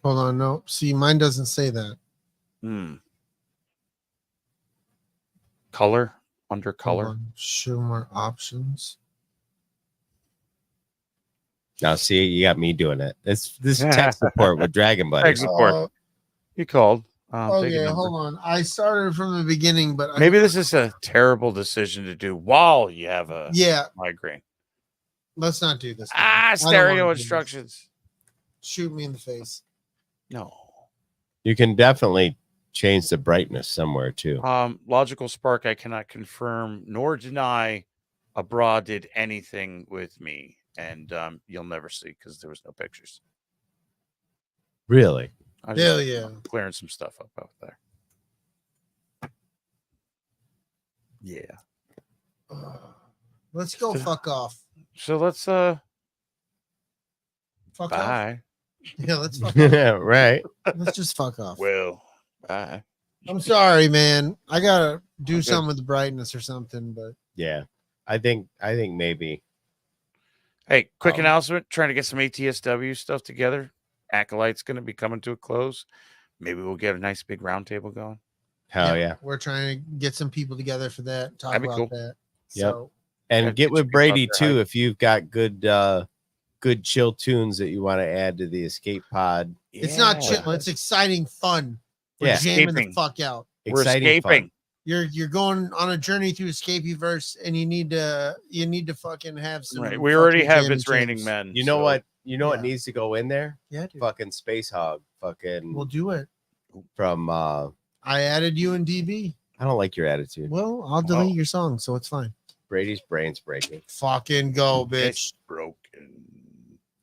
Hold on, no. See, mine doesn't say that. Color, under color. Hold on. Show more options. Now see, you got me doing it. This tech support with Dragon Buddy. Tech support. You called. Okay, hold on. I started from the beginning, but maybe this is a terrible decision to do while you have a migraine. Let's not do this. Stereo instructions. Shoot me in the face. No. You can definitely change the brightness somewhere too. Logical Spark, I cannot confirm nor deny a bra did anything with me, and you'll never see because there was no pictures. Really? Hell yeah. Clearing some stuff up out there. Yeah. Let's go fuck off. So let's fuck bye. Off. Yeah, let's fuck off. Yeah, right. Let's just fuck off. Well, bye. I'm sorry, man. I gotta do something with the brightness or something, but yeah. I think maybe. Hey, quick announcement. Trying to get some ATSW stuff together. Acolyte's going to be coming to a close. Maybe we'll get a nice big round table going. Hell yeah. We're trying to get some people together for that. Talk That'd be about cool. that. Yep. So, And get with Brady too if you've got good chill tunes that you want to add to the escape pod. it's not chill. It's exciting fun. We're jamming the fuck out. We're Exciting escaping. fun. You're going on a journey through Escapeyverse, and you need to fucking have some. Right. We already have jam It's Raining jams. Men. You know what? You know what needs to go in there? Yeah, dude. Fucking Space Hog. Fucking We'll do it. from I added you in DB. I don't like your attitude. Well, I'll delete your song, so it's fine. Brady's brain's breaking. Fucking go, bitch. It's broken.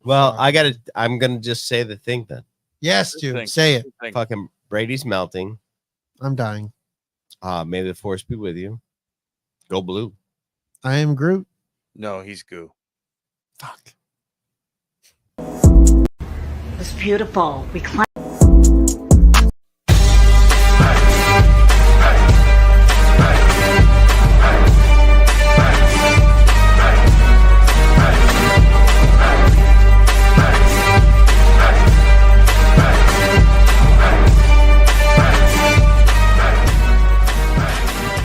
Well, I'm gonna just say the thing then. Yes, dude. Say it. Fucking Brady's melting. I'm dying. May the force be with you. Go blue. I am Groot. No, he's goo. Fuck. It was beautiful. We climbed.